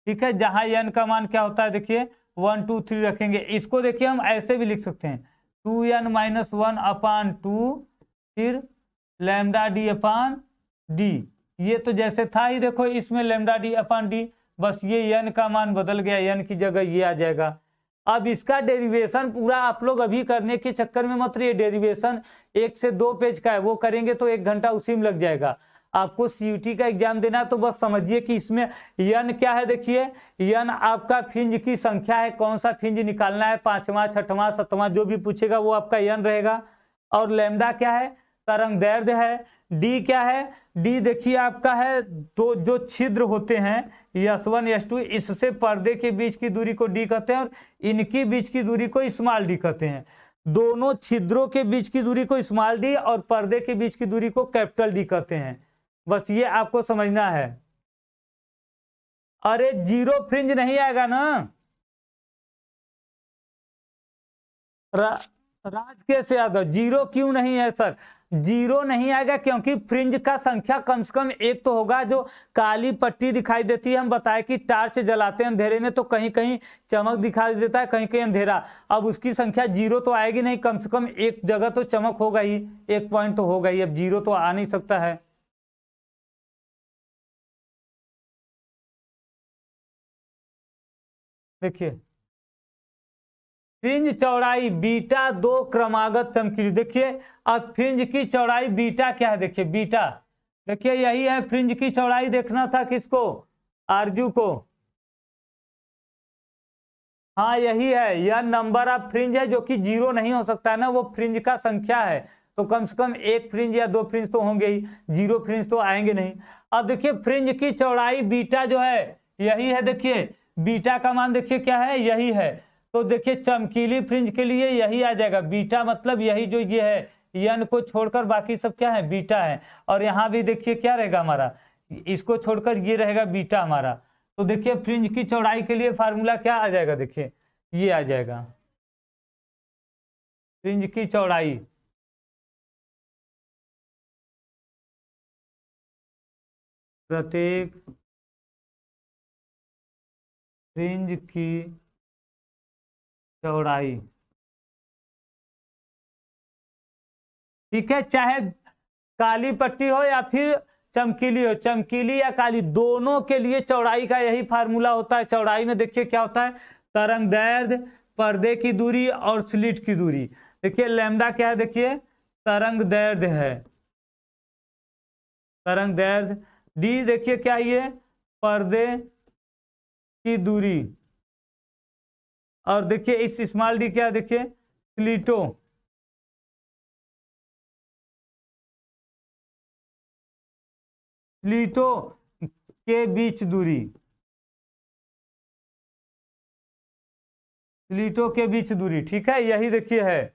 ठीक है। जहां n का मान क्या होता है, देखिए 1 2 3 रखेंगे। इसको देखिए हम ऐसे भी लिख सकते हैं 2n-1 अपान 2 फिर लैम्डा डी अपान डी, ये तो जैसे था ही, देखो इसमें लैम्डा डी अपान डी, बस ये n का मान बदल गया, n की जगह ये आ जाएगा। अब इसका डेरिवेशन पूरा आप लोग अभी करने के चक्कर में मत रहिए, डेरिवेशन 1 से 2 पेज का है, वो करेंगे तो 1 घंटा उसी में लग जाएगा। आपको सीयूटी का एग्जाम देना है तो बस समझिए कि इसमें यन क्या है, देखिए यन आपका फ्रिंज की संख्या है, कौन सा फ्रिंज निकालना है, 5वां 6वां 7वां जो भी पूछेगा वो आपका यन रहेगा। और लैम्डा क्या है, तरंग दैर्ध्य है। डी क्या है, डी देखिए आपका है तो जो छिद्र होते हैं S1 S2, इससे पर्दे के बीच की दूरी को डी कहते हैं और इनकी बीच की दूरी को स्मॉल डी कहते हैं। दोनों छिद्रों के बीच की दूरी को स्मॉल डी और पर्दे के बीच की दूरी को कैपिटल डी कहते हैं, बस ये आपको समझना है। अरे जीरो फ्रिंज नहीं आएगा ना, राज कैसे आएगा, जीरो क्यों नहीं है सर, जीरो नहीं आएगा क्योंकि फ्रिंज का संख्या कम से कम 1 तो होगा। जो काली पट्टी दिखाई देती है, हम बताए कि टार्च जलाते हैं अंधेरे में तो कहीं कहीं चमक दिखाई देता है, कहीं कहीं अंधेरा, अब उसकी संख्या जीरो तो आएगी नहीं, कम से कम एक जगह तो चमक होगा ही, 1 पॉइंट तो होगा ही, अब जीरो तो आ नहीं सकता है। देखिए फ्रिंज चौड़ाई बीटा 2 क्रमागत चमकीली, देखिए अब फ्रिंज की चौड़ाई बीटा क्या है, देखिए बीटा, देखिए यही है फ्रिंज की चौड़ाई, देखना था किसको, आरजू को, हाँ यही है, यह नंबर ऑफ फ्रिंज है जो कि जीरो नहीं हो सकता है ना, वो फ्रिंज का संख्या है, तो कम से कम 1 फ्रिंज या 2 फ्रिंज तो होंगे ही, जीरो फ्रिंज तो आएंगे नहीं। अब देखिए फ्रिंज की चौड़ाई बीटा जो है यही है, देखिए बीटा का मान देखिए क्या है, यही है, तो देखिए चमकीली फ्रिंज के लिए यही आ जाएगा बीटा, मतलब यही जो ये है, यन को छोड़कर बाकी सब क्या है, बीटा है। और यहाँ भी देखिए क्या रहेगा हमारा, इसको छोड़कर ये रहेगा बीटा हमारा। तो देखिए फ्रिंज की चौड़ाई के लिए फार्मूला क्या आ जाएगा, देखिए ये आ जाएगा, फ्रिंज की चौड़ाई प्रत्येक फ्रिंज की चौड़ाई, ठीक है, चाहे काली पट्टी हो या फिर चमकीली हो, चमकीली या काली दोनों के लिए चौड़ाई का यही फार्मूला होता है। चौड़ाई में देखिए क्या होता है, तरंग दैर्ध्य, पर्दे की दूरी और स्लिट की दूरी। देखिए लैम्डा क्या है, देखिए तरंग दैर्ध्य है। तरंग दैर्ध्य। डी देखिए क्या ये पर्दे की दूरी। और देखिए इस स्मॉल डी क्या देखिए स्लिटों। स्लिटों के बीच दूरी। स्लिटों के बीच दूरी। ठीक है, यही देखिए है।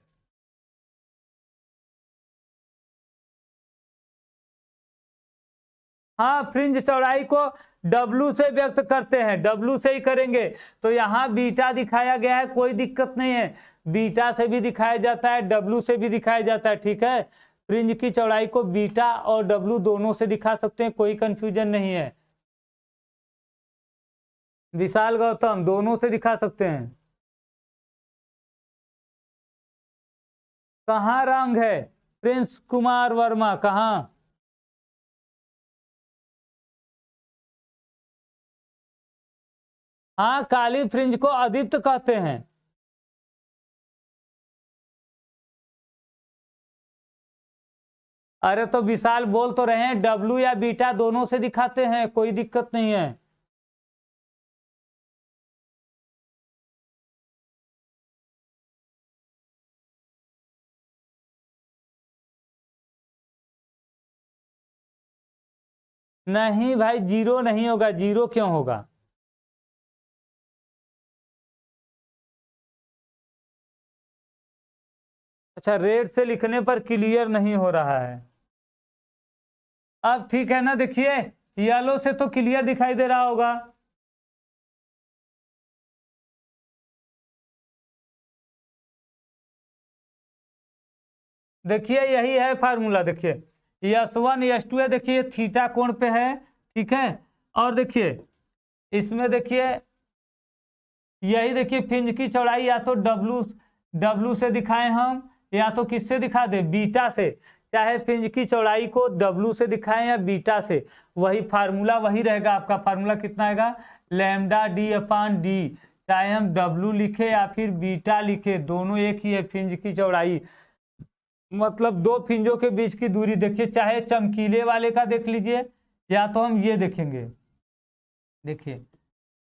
हाँ, फ्रिंज चौड़ाई को W से व्यक्त करते हैं, W से ही करेंगे। तो यहाँ बीटा दिखाया गया है, कोई दिक्कत नहीं है, बीटा से भी दिखाया जाता है, W से भी दिखाया जाता है। ठीक है, फ्रिंज की चौड़ाई को बीटा और W दोनों से दिखा सकते हैं, कोई कंफ्यूजन नहीं है। विशाल गौतम दोनों से दिखा सकते हैं। कहाँ रंग है? प्रिंस कुमार वर्मा कहाँ? हाँ, काली फ्रिंज को अदीप्त कहते हैं। अरे तो विशाल बोल तो रहे हैं W या बीटा दोनों से दिखाते हैं, कोई दिक्कत नहीं है। नहीं भाई, जीरो नहीं होगा, जीरो क्यों होगा? अच्छा, रेड से लिखने पर क्लियर नहीं हो रहा है। अब ठीक है ना, देखिए येलो से तो क्लियर दिखाई दे रहा होगा। देखिए यही है फार्मूला। देखिए S1 S2 है, देखिए थीटा कोण पे है। ठीक है, और देखिए इसमें देखिए यही देखिए फ्रिंज की चौड़ाई या तो W से दिखाएं हम, या तो किससे दिखा दे, बीटा से। चाहे फ्रिंज की चौड़ाई को W से दिखाएं या बीटा से, वही फार्मूला वही रहेगा। आपका फार्मूला कितना आएगा? Lambda D/D। चाहे हम W लिखे या फिर बीटा लिखे, दोनों एक ही है। फ्रिंज की चौड़ाई मतलब दो फ्रिंजों के बीच की दूरी। देखिए चाहे चमकीले वाले का देख लीजिए, या तो हम ये देखेंगे, देखिए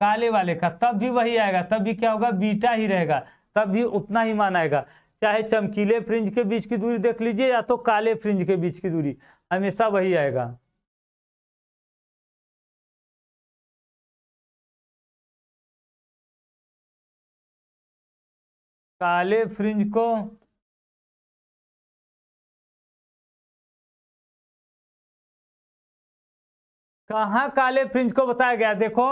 काले वाले का, तब भी वही आएगा, तब भी क्या होगा? बीटा ही रहेगा, तब भी उतना ही मान आएगा। चाहे चमकीले फ्रिंज के बीच की दूरी देख लीजिए या तो काले फ्रिंज के बीच की दूरी, हमेशा वही आएगा। काले फ्रिंज को कहाँ काले फ्रिंज को बताया गया? देखो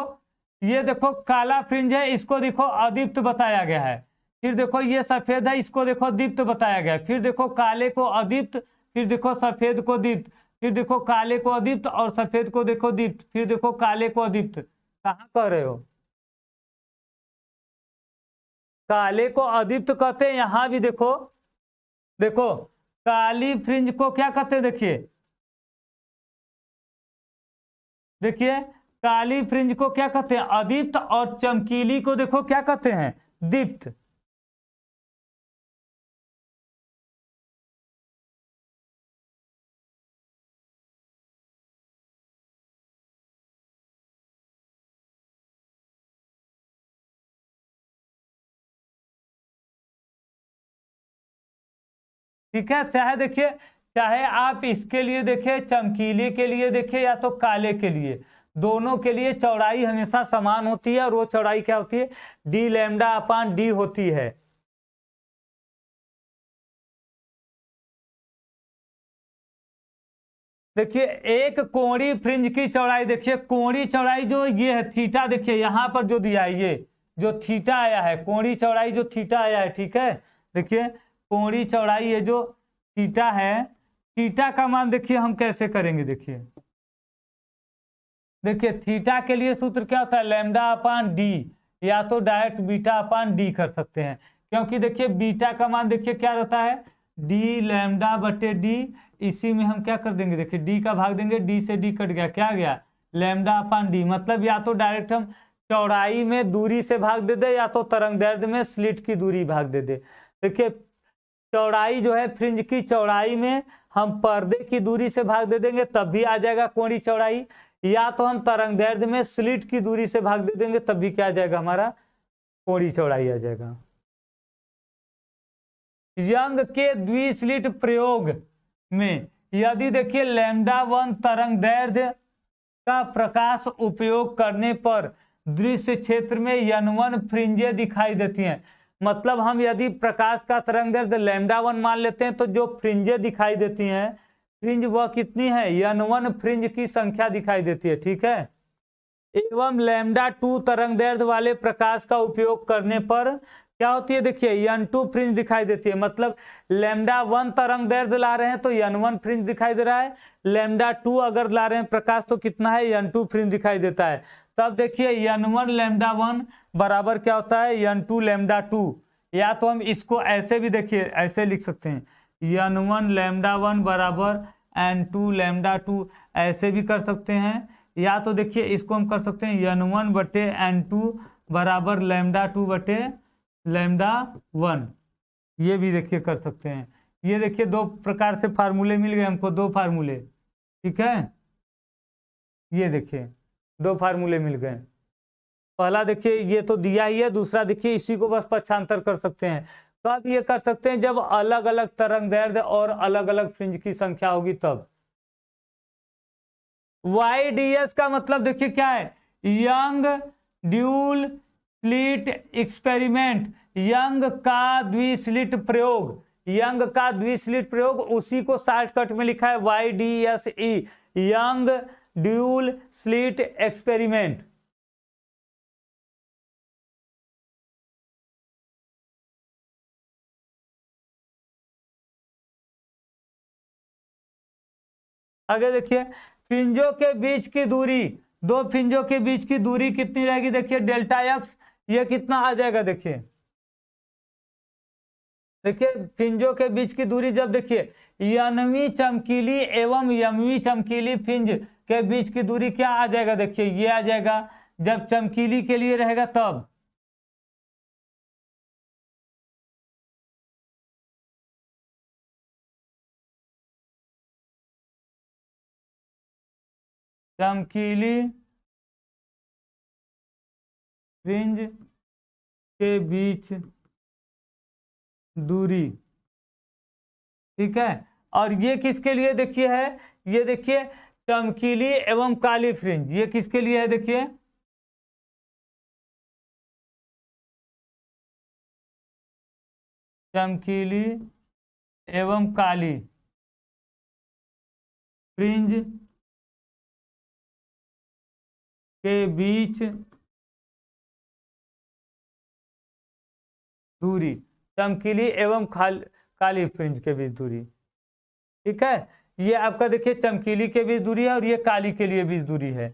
ये देखो काला फ्रिंज है, इसको देखो अदीप्त बताया गया है। फिर देखो ये सफेद है, इसको देखो दीप्त बताया गया है। फिर देखो काले को अदीप्त, फिर देखो सफेद को दीप्त, फिर देखो काले को अदीप्त और सफेद को देखो दीप्त, फिर देखो काले को अदीप्त। कहाँ कह रहे हो? काले को अदीप्त कहते हैं। यहां भी देखो, देखो काली फ्रिंज को क्या कहते हैं? देखिए देखिए काली फ्रिंज को क्या कहते हैं? अदीप्त। और चमकीली को देखो क्या कहते हैं? दीप्त। ठीक है, चाहे देखिए, चाहे आप इसके लिए देखें, चमकीले के लिए देखें या तो काले के लिए, दोनों के लिए चौड़ाई हमेशा समान होती है। और वो चौड़ाई क्या होती है? D/D होती है। देखिए एक कोणी फ्रिंज की चौड़ाई, देखिए कोणी चौड़ाई जो ये है थीटा, देखिए यहां पर जो दिया है, ये जो थीटा आया है, कोणी चौड़ाई जो थीटा आया है। ठीक है, देखिए कोणी चौड़ाई ये जो थीटा है, थीटा का मान देखिए हम कैसे करेंगे। देखिए देखिए थीटा के लिए सूत्र क्या होता है? λ/d, या तो डायरेक्ट β/d कर सकते हैं, क्योंकि देखिए बीटा का मान देखिए क्या रहता है? d/d। इसी में हम क्या कर देंगे? देखिए d का भाग देंगे, d से d कट गया, क्या गया? λ/d। मतलब या तो डायरेक्ट हम चौड़ाई में दूरी से भाग दे दे, या तो तरंग दैर्ध्य में स्लिट की दूरी भाग दे दे। देखिए चौड़ाई जो है फ्रिंज की चौड़ाई में हम पर्दे की दूरी से भाग दे देंगे तब भी आ जाएगा कोणीय चौड़ाई, या तो हम तरंगदैर्ध्य में स्लिट की दूरी से भाग दे देंगे तब भी क्या आ जाएगा, हमारा कोणीय चौड़ाई आ जाएगा। यंग के द्विस्लिट प्रयोग में यदि देखिए λ1 तरंगदैर्ध्य का प्रकाश उपयोग करने पर दृश्य क्षेत्र में n1 फ्रिंजें दिखाई देती हैं। मतलब हम यदि प्रकाश का तरंगदैर्ध्य λ1 मान लेते हैं तो जो फ्रिंजें दिखाई देती हैं, फ्रिंज वह कितनी है, n1 फ्रिंज की संख्या दिखाई देती है, ठीक है। एवं λ2 तरंगदैर्ध्य वाले प्रकाश का उपयोग करने पर क्या होती है, देखिए n2 फ्रिंज दिखाई देती है। मतलब λ1 तरंगदैर्ध्य ला रहे हैं तो n1 फ्रिंज दिखाई दे रहा है, λ2 अगर ला रहे हैं प्रकाश तो कितना है, n2 फ्रिंज दिखाई देता है। तब देखिए n1 λ1 बराबर क्या होता है, n2 λ2। या तो हम इसको ऐसे भी देखिए ऐसे लिख सकते हैं, n1 λ1 बराबर n2 λ2, ऐसे भी कर सकते हैं। या तो देखिए इसको हम कर सकते हैं n1 बटे n2 बराबर λ2 बटे λ1, ये भी देखिए कर सकते हैं। ये देखिए दो प्रकार से फार्मूले मिल गए हमको, दो फार्मूले, ठीक है। ये देखिए दो फार्मूले मिल गए। पहला देखिए ये तो दिया ही है, दूसरा देखिए इसी को बस पक्षांतर कर सकते हैं। कब ये कर सकते हैं, जब अलग अलग तरंगदैर्ध्य और अलग अलग फ्रिंज की संख्या होगी तब। YDS का मतलब देखिए क्या है, young dual slit experiment, young का द्विस्लिट प्रयोग, यंग का द्विस्लिट प्रयोग, उसी को शॉर्टकट में लिखा है YDSE, young dual slit experiment. आगे देखिए फ्रिंजों के बीच की दूरी, दो फ्रिंजों के बीच की दूरी कितनी रहेगी, देखिए डेल्टा एक्स, ये कितना आ जाएगा, देखिए फ्रिंजों के बीच की दूरी, जब देखिए यनवी चमकीली एवं यमवी चमकीली फ्रिंज के बीच की दूरी क्या आ जाएगा, देखिए ये आ जाएगा, जब चमकीली के लिए रहेगा तब। चमकीली फ्रिंज के बीच दूरी, ठीक है। और ये किसके लिए देखिए है, ये देखिए चमकीली एवं काली फ्रिंज, ये किसके लिए है, देखिए चमकीली एवं काली फ्रिंज के बीच दूरी, चमकीली एवं काली फ्रिंज के बीच दूरी, ठीक है। ये आपका देखिए चमकीली के बीच दूरी है और ये काली के लिए बीच दूरी है।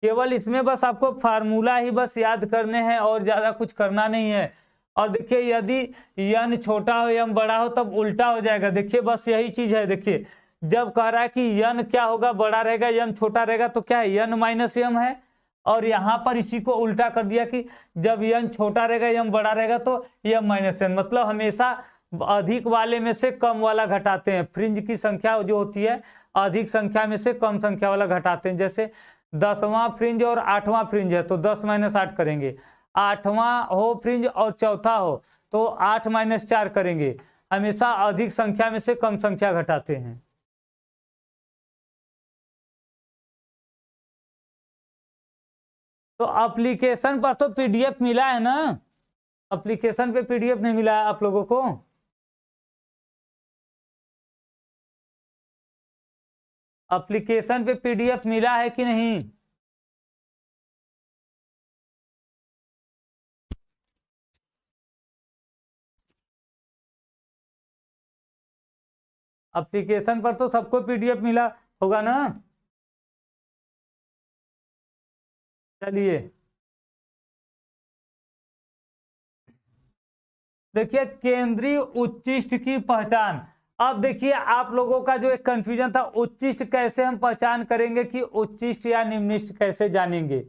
केवल इसमें बस आपको फार्मूला ही बस याद करने हैं और ज्यादा कुछ करना नहीं है। और देखिए यदि यन छोटा हो यम बड़ा हो तब उल्टा हो जाएगा, देखिए बस यही चीज है। देखिए जब कह रहा है कि यन क्या होगा, बड़ा रहेगा, यम छोटा रहेगा, तो क्या है, यन माइनस यम है। और यहाँ पर इसी को उल्टा कर दिया कि जब यन छोटा रहेगा यम बड़ा रहेगा तो यम माइनस यन, मतलब हमेशा अधिक वाले में से कम वाला घटाते हैं। फ्रिंज की संख्या जो होती है अधिक संख्या में से कम संख्या वाला घटाते हैं। जैसे 10वां फ्रिंज और 8वां फ्रिंज है तो 10 - 8 करेंगे, 8वां हो फ्रिंज और चौथा हो तो 8 - 4 करेंगे। हमेशा अधिक संख्या में से कम संख्या घटाते हैं। तो एप्लीकेशन पर तो पीडीएफ मिला है ना, एप्लीकेशन पे पीडीएफ नहीं मिला है आप लोगों को? एप्लीकेशन पे पीडीएफ मिला है कि नहीं? एप्लीकेशन पर तो सबको पीडीएफ मिला होगा ना? चलिए देखिए केंद्रीय उच्चिष्ट की पहचान। अब देखिए आप लोगों का जो एक कंफ्यूजन था, उच्चिष्ट कैसे हम पहचान करेंगे कि उच्चिष्ट या निम्निष्ट कैसे जानेंगे,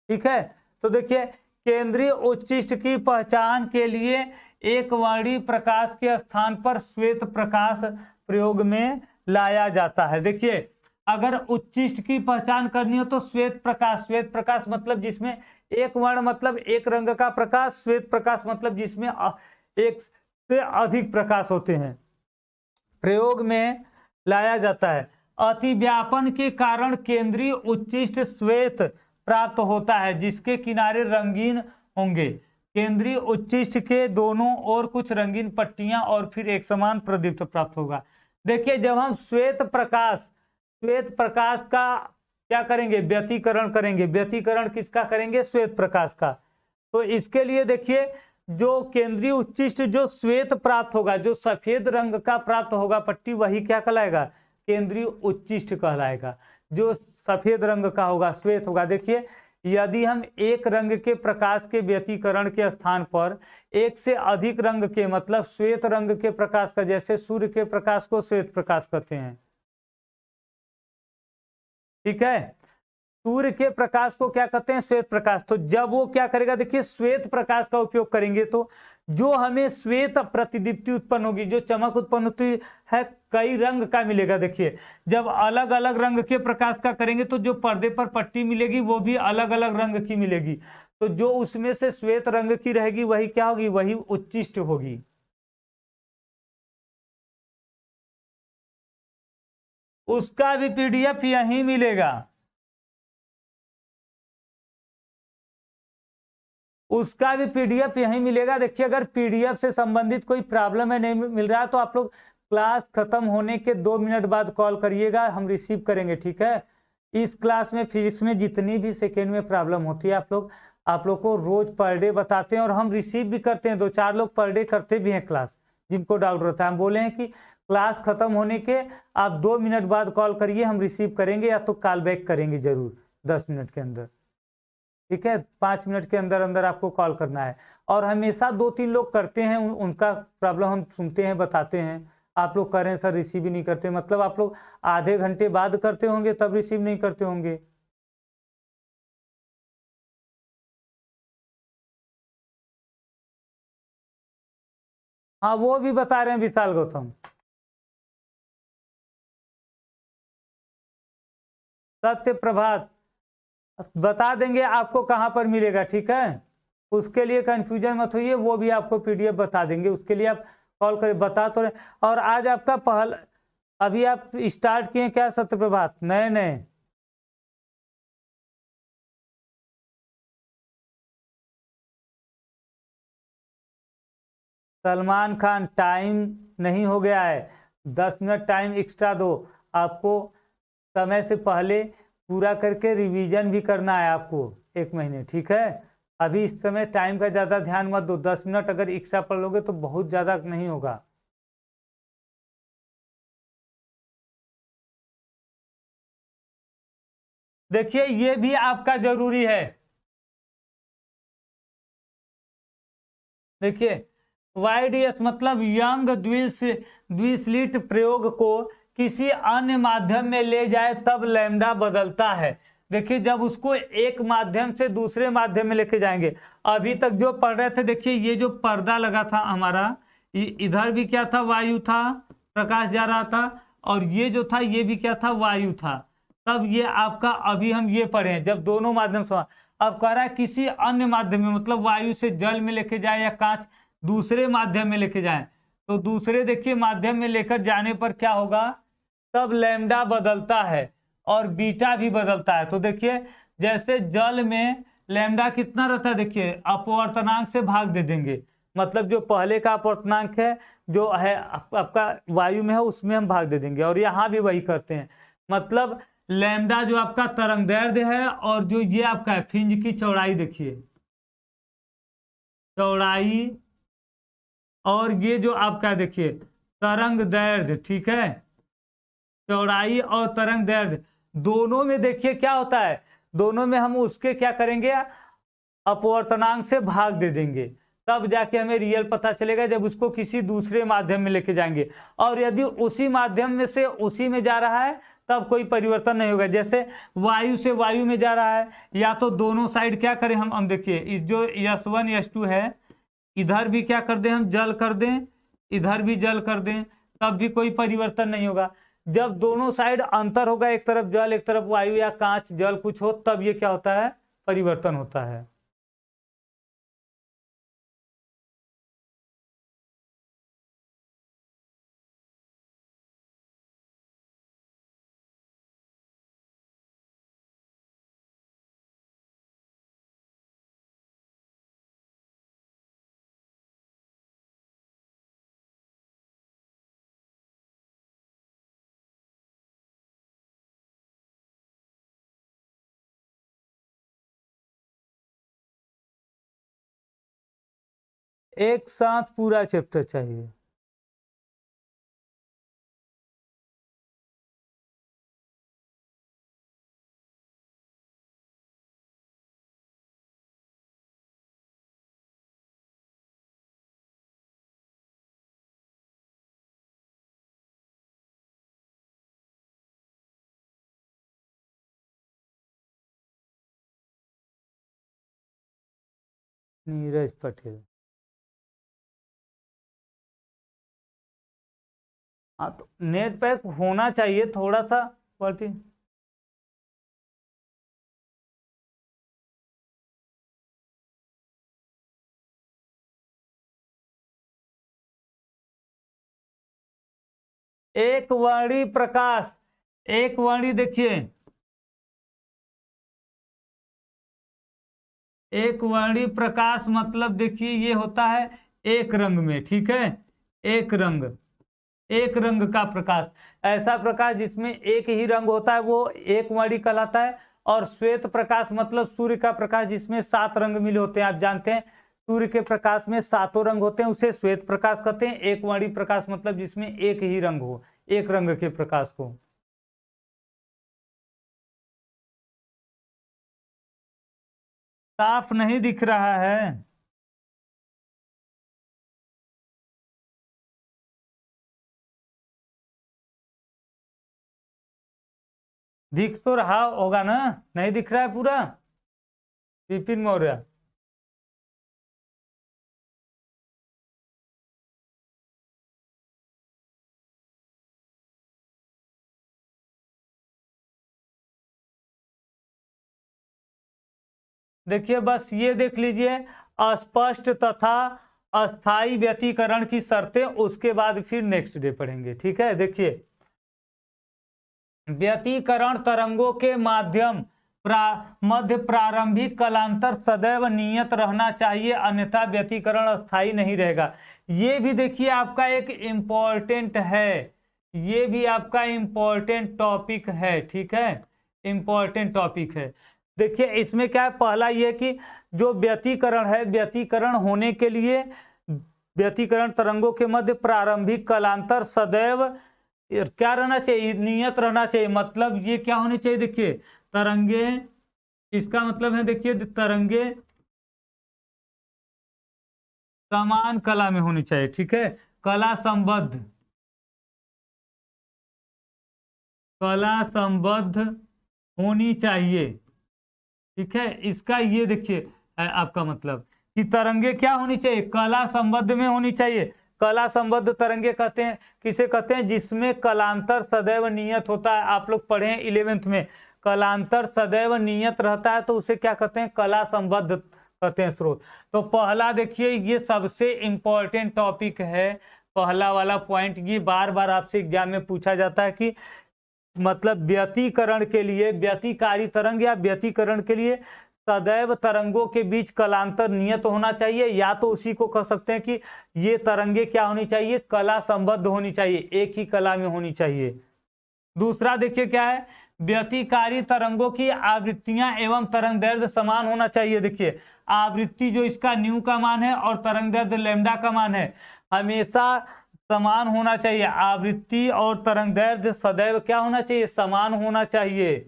ठीक है। तो देखिए केंद्रीय उच्चिष्ट की पहचान के लिए एक वर्णीय प्रकाश के स्थान पर श्वेत प्रकाश प्रयोग में लाया जाता है। देखिए, अगर उच्चिष्ट की पहचान करनी हो तो श्वेत प्रकाश मतलब जिसमें एक वर्ण मतलब एक रंग का प्रकाश, श्वेत प्रकाश मतलब जिसमें एक से अधिक प्रकाश होते हैं, प्रयोग में लाया जाता है। अतिव्यापन के कारण केंद्रीय उच्चिष्ट श्वेत प्राप्त होता है जिसके किनारे रंगीन होंगे। केंद्रीय उच्चिष्ट के दोनों ओर कुछ रंगीन पट्टियां और फिर एक समान प्रदीप्त प्राप्त होगा। देखिए, जब हम श्वेत प्रकाश का क्या करेंगे, व्यतिकरण करेंगे। व्यतिकरण किसका करेंगे, श्वेत प्रकाश का। तो इसके लिए देखिए, जो केंद्रीय उच्चिष्ट जो श्वेत प्राप्त होगा, जो सफेद रंग का प्राप्त होगा पट्टी, वही क्या कहलाएगा, केंद्रीय उच्चिष्ट कहलाएगा। जो सफेद रंग का होगा, श्वेत होगा। देखिए, यदि हम एक रंग के प्रकाश के व्यतिकरण के स्थान पर एक से अधिक रंग के मतलब श्वेत रंग के प्रकाश का, जैसे सूर्य के प्रकाश को श्वेत प्रकाश कहते हैं, ठीक है, सूर्य के प्रकाश को क्या कहते हैं, श्वेत प्रकाश। तो जब वो क्या करेगा, देखिए, श्वेत प्रकाश का उपयोग करेंगे तो जो हमें श्वेत प्रतिदीप्ति उत्पन्न होगी, जो चमक उत्पन्न होती है, कई रंग का मिलेगा। देखिए, जब अलग अलग रंग के प्रकाश का करेंगे तो जो पर्दे पर पट्टी मिलेगी वो भी अलग अलग रंग की मिलेगी। तो जो उसमें से श्वेत रंग की रहेगी वही क्या होगी, वही उच्चिष्ट होगी। उसका भी पीडीएफ यहीं मिलेगा, उसका भी पीडीएफ यहीं मिलेगा। देखिए, अगर पीडीएफ से संबंधित कोई प्रॉब्लम है, नहीं मिल रहा, तो आप लोग क्लास खत्म होने के 2 मिनट बाद कॉल करिएगा, हम रिसीव करेंगे, ठीक है। इस क्लास में फिजिक्स में जितनी भी सेकेंड में प्रॉब्लम होती है, आप लोग को रोज पर डे बताते हैं और हम रिसीव भी करते हैं। 2-4 लोग पर डे करते भी हैं क्लास, जिनको डाउट रहता है। हम बोले हैं कि क्लास खत्म होने के आप 2 मिनट बाद कॉल करिए, हम रिसीव करेंगे या तो कॉल बैक करेंगे जरूर 10 मिनट के अंदर, ठीक है। 5 मिनट के अंदर अंदर आपको कॉल करना है। और हमेशा 2-3 लोग करते हैं, उनका प्रॉब्लम हम सुनते हैं, बताते हैं। आप लोग करें सर रिसीव ही नहीं करते, मतलब आप लोग आधे घंटे बाद करते होंगे तब रिसीव नहीं करते होंगे। हाँ, वो भी बता रहे हैं विशाल गौतम। सत्य प्रभात बता देंगे आपको कहां पर मिलेगा, ठीक है। उसके लिए कंफ्यूजन मत होइए, वो भी आपको पीडीएफ बता देंगे। उसके लिए आप कॉल करें, बता तो रहे। और आज आपका पहला, अभी आप स्टार्ट किए क्या सत्य प्रभात, नए नए? सलमान खान, टाइम नहीं हो गया है, 10 मिनट टाइम एक्स्ट्रा दो। आपको समय से पहले पूरा करके रिवीजन भी करना है आपको 1 महीने, ठीक है। अभी इस समय टाइम का ज्यादा ध्यान मत दो। 10 मिनट अगर एक्स्ट्रा पढ़ लोगे तो बहुत ज्यादा नहीं होगा। देखिए, ये भी आपका जरूरी है। देखिए, YDS मतलब यंग द्विस्लिट प्रयोग को किसी अन्य माध्यम में ले जाए तब लैम्डा बदलता है। देखिए, जब उसको एक माध्यम से दूसरे माध्यम में लेके जाएंगे, अभी तक जो पढ़ रहे थे, देखिए ये जो पर्दा लगा था हमारा, इधर भी क्या था, वायु था, प्रकाश जा रहा था, और ये जो था ये भी क्या था, वायु था। तब ये आपका, अभी हम ये पढ़े जब दोनों माध्यम से, अब कह रहा है किसी अन्य माध्यम में, मतलब वायु से जल में लेके जाए या कांच दूसरे माध्यम में लेके जाए, तो दूसरे देखिए माध्यम में लेकर जाने पर क्या होगा, तब लैम्डा बदलता है और बीटा भी बदलता है। तो देखिए, जैसे जल में लैम्डा कितना रहता है, देखिए अपवर्तनांक से भाग दे देंगे, मतलब जो पहले का अपवर्तनांक है जो है आपका वायु में है उसमें हम भाग दे देंगे। और यहाँ भी वही करते हैं, मतलब लैम्डा जो आपका तरंग दैर्ध्य है और जो ये आपका है फ्रिंज की चौड़ाई, देखिए चौड़ाई, और ये जो आपका देखिए तरंग दैर्ध्य, ठीक है, चौड़ाई और तरंग दैर्ध्य दोनों में देखिए क्या होता है, दोनों में हम उसके क्या करेंगे, अपवर्तनांक से भाग दे देंगे, तब जाके हमें रियल पता चलेगा जब उसको किसी दूसरे माध्यम में लेके जाएंगे। और यदि उसी माध्यम में से उसी में जा रहा है तब कोई परिवर्तन नहीं होगा। जैसे वायु से वायु में जा रहा है, या तो दोनों साइड क्या करें हम देखिए, इस जो S1 S2 है, इधर भी क्या कर दें, हम जल कर दें, इधर भी जल कर दें, तब भी कोई परिवर्तन नहीं होगा। जब दोनों साइड अंतर होगा, एक तरफ जल एक तरफ वायु या कांच जल कुछ हो, तब ये क्या होता है, परिवर्तन होता है। एक साथ पूरा चैप्टर चाहिए। नीरज पटेल। हाँ तो नेट पैक होना चाहिए थोड़ा सा बढ़ती। एक वर्णी प्रकाश, एक वर्णी देखिए, एक वर्णी प्रकाश मतलब देखिए ये होता है एक रंग में, ठीक है, एक रंग, एक रंग का प्रकाश, ऐसा प्रकाश जिसमें एक ही रंग होता है वो एक वर्णी कहलाता है। और श्वेत प्रकाश मतलब सूर्य का प्रकाश जिसमें 7 रंग मिले होते हैं, आप जानते हैं सूर्य के प्रकाश में 7 रंग होते हैं, उसे श्वेत प्रकाश कहते हैं। एक वर्णी प्रकाश मतलब जिसमें एक ही रंग हो, एक रंग के प्रकाश को। साफ नहीं दिख रहा है। दिख तो रहा होगा ना, नहीं दिख रहा है पूरा, विपिन मौर्य? देखिए बस ये देख लीजिए, अस्पष्ट तथा अस्थाई व्यतिकरण की शर्तें, उसके बाद फिर नेक्स्ट डे पढ़ेंगे, ठीक है। देखिए व्यतिकरण तरंगों के माध्यम मध्य प्रारंभिक कलांतर सदैव नियत रहना चाहिए, अन्यथा व्यतिकरण अस्थाई नहीं रहेगा। ये भी देखिए आपका एक इम्पोर्टेंट है, ये भी आपका इम्पोर्टेंट टॉपिक है, ठीक है, इम्पोर्टेंट टॉपिक है। देखिए इसमें क्या है, पहला ये कि जो व्यतिकरण है, व्यतिकरण होने के लिए व्यतिकरण तरंगों के मध्य प्रारंभिक कलांतर सदैव क्या रहना चाहिए, नियत रहना चाहिए। मतलब ये क्या होनी चाहिए, देखिए तरंगे, इसका मतलब है देखिए तरंगे समान कला में होनी चाहिए, ठीक है, कला संबद्ध, कला संबद्ध होनी चाहिए, ठीक है। इसका ये देखिए आपका मतलब कि तरंगे क्या होनी चाहिए, कला संबद्ध में होनी चाहिए। कला संबद्ध तरंगे कहते हैं, किसे कहते हैं, जिसमें कलांतर सदैव नियत होता है। आप लोग पढ़े हैं 11th में, कलांतर सदैव नियत रहता है तो उसे क्या कहते हैं, कला संबद्ध कहते हैं स्रोत। तो पहला देखिए ये सबसे इंपॉर्टेंट टॉपिक है, पहला वाला पॉइंट। ये बार बार आपसे एग्जाम में पूछा जाता है कि मतलब व्यतिकरण के लिए, व्यतिकारी तरंग या व्यतिकरण के लिए सदैव तरंगों के बीच कलांतर नियत होना चाहिए, या तो उसी को कह सकते हैं कि ये तरंगे क्या होनी चाहिए, कला संबद्ध होनी चाहिए, एक ही कला में होनी चाहिए। दूसरा देखिए क्या है, व्यतिकारी तरंगों की आवृत्तियां एवं तरंग दैर्ध्य समान होना चाहिए। देखिए आवृत्ति जो इसका न्यू का मान है और तरंग दैर्ध्य लैम्डा का मान है, हमेशा समान होना चाहिए। आवृत्ति और तरंग दैर्ध्य सदैव क्या होना चाहिए, समान होना चाहिए,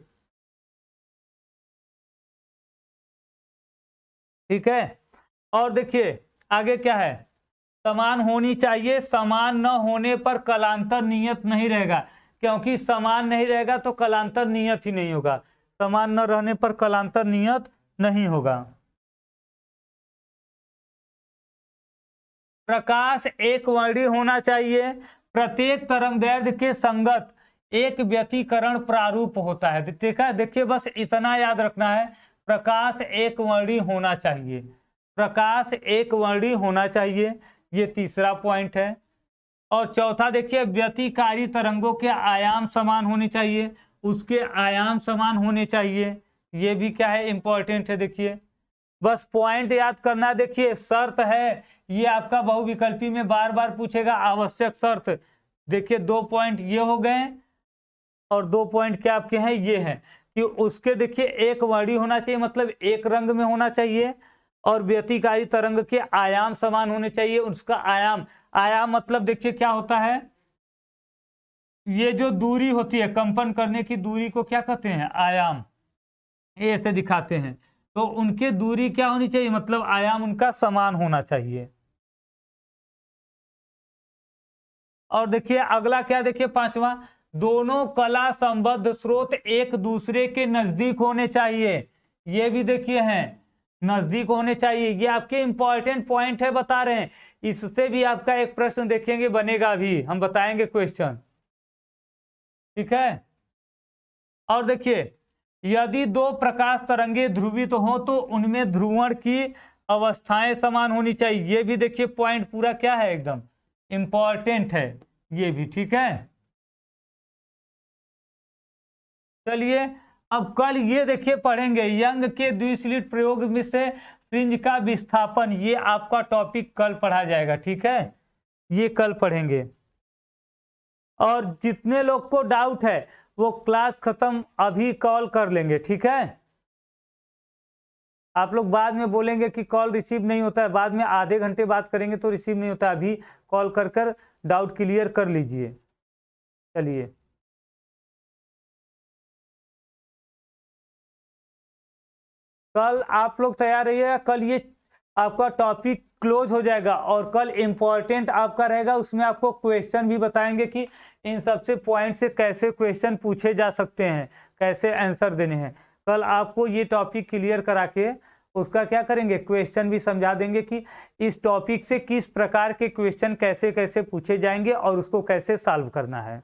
ठीक है। और देखिए आगे क्या है, समान होनी चाहिए, समान न होने पर कलांतर नियत नहीं रहेगा, क्योंकि समान नहीं रहेगा तो कलांतर नियत ही नहीं होगा, समान न रहने पर कलांतर नियत नहीं होगा। प्रकाश एक वर्णी होना चाहिए, प्रत्येक तरंगदैर्घ्य के संगत एक व्यतिकरण प्रारूप होता है। देखा, देखिए बस इतना याद रखना है, प्रकाश एक वर्णी होना चाहिए, प्रकाश एक वर्णी होना चाहिए, ये तीसरा पॉइंट है। और चौथा देखिए, व्यतिकारी तरंगों के आयाम समान होने चाहिए, उसके आयाम समान होने चाहिए, ये भी क्या है, इंपॉर्टेंट है। देखिए बस पॉइंट याद करना, देखिए शर्त है, ये आपका बहुविकल्पी में बार बार पूछेगा, आवश्यक शर्त। देखिए 2 पॉइंट ये हो गए और 2 पॉइंट क्या आपके हैं, ये हैं कि उसके देखिए एक वर्णी होना चाहिए, मतलब एक रंग में होना चाहिए, और व्यतिकारी तरंग के आयाम समान होने चाहिए। उसका आयाम, आयाम मतलब देखिए क्या होता है, ये जो दूरी होती है कंपन करने की दूरी को क्या कहते हैं, आयाम, ये ऐसे दिखाते हैं। तो उनके दूरी क्या होनी चाहिए, मतलब आयाम उनका समान होना चाहिए। और देखिए अगला क्या, देखिए पांचवा, दोनों कला संबद्ध स्रोत एक दूसरे के नजदीक होने चाहिए, ये भी देखिए हैं, नजदीक होने चाहिए। ये आपके इंपॉर्टेंट पॉइंट है, बता रहे हैं। इससे भी आपका एक प्रश्न देखेंगे बनेगा, भी हम बताएंगे क्वेश्चन, ठीक है। और देखिए, यदि दो प्रकाश तरंगे ध्रुवित हो तो उनमें ध्रुवण की अवस्थाएं समान होनी चाहिए, ये भी देखिए पॉइंट पूरा क्या है, एकदम इंपॉर्टेंट है ये भी, ठीक है। चलिए अब कल ये देखिए पढ़ेंगे, यंग के द्विस्लिट प्रयोग में से फ्रिंज का विस्थापन, ये आपका टॉपिक कल पढ़ा जाएगा, ठीक है, ये कल पढ़ेंगे। और जितने लोग को डाउट है वो क्लास खत्म अभी कॉल कर लेंगे, ठीक है। आप लोग बाद में बोलेंगे कि कॉल रिसीव नहीं होता है, बाद में आधे घंटे बात करेंगे तो रिसीव नहीं होता, अभी कॉल कर डाउट क्लियर कर लीजिए। चलिए कल आप लोग तैयार रहिएगा, कल ये आपका टॉपिक क्लोज हो जाएगा, और कल इंपॉर्टेंट आपका रहेगा, उसमें आपको क्वेश्चन भी बताएंगे कि इन सबसे पॉइंट से कैसे क्वेश्चन पूछे जा सकते हैं, कैसे आंसर देने हैं। कल आपको ये टॉपिक क्लियर करा के उसका क्या करेंगे, क्वेश्चन भी समझा देंगे कि इस टॉपिक से किस प्रकार के क्वेश्चन कैसे कैसे पूछे जाएंगे और उसको कैसे सॉल्व करना है।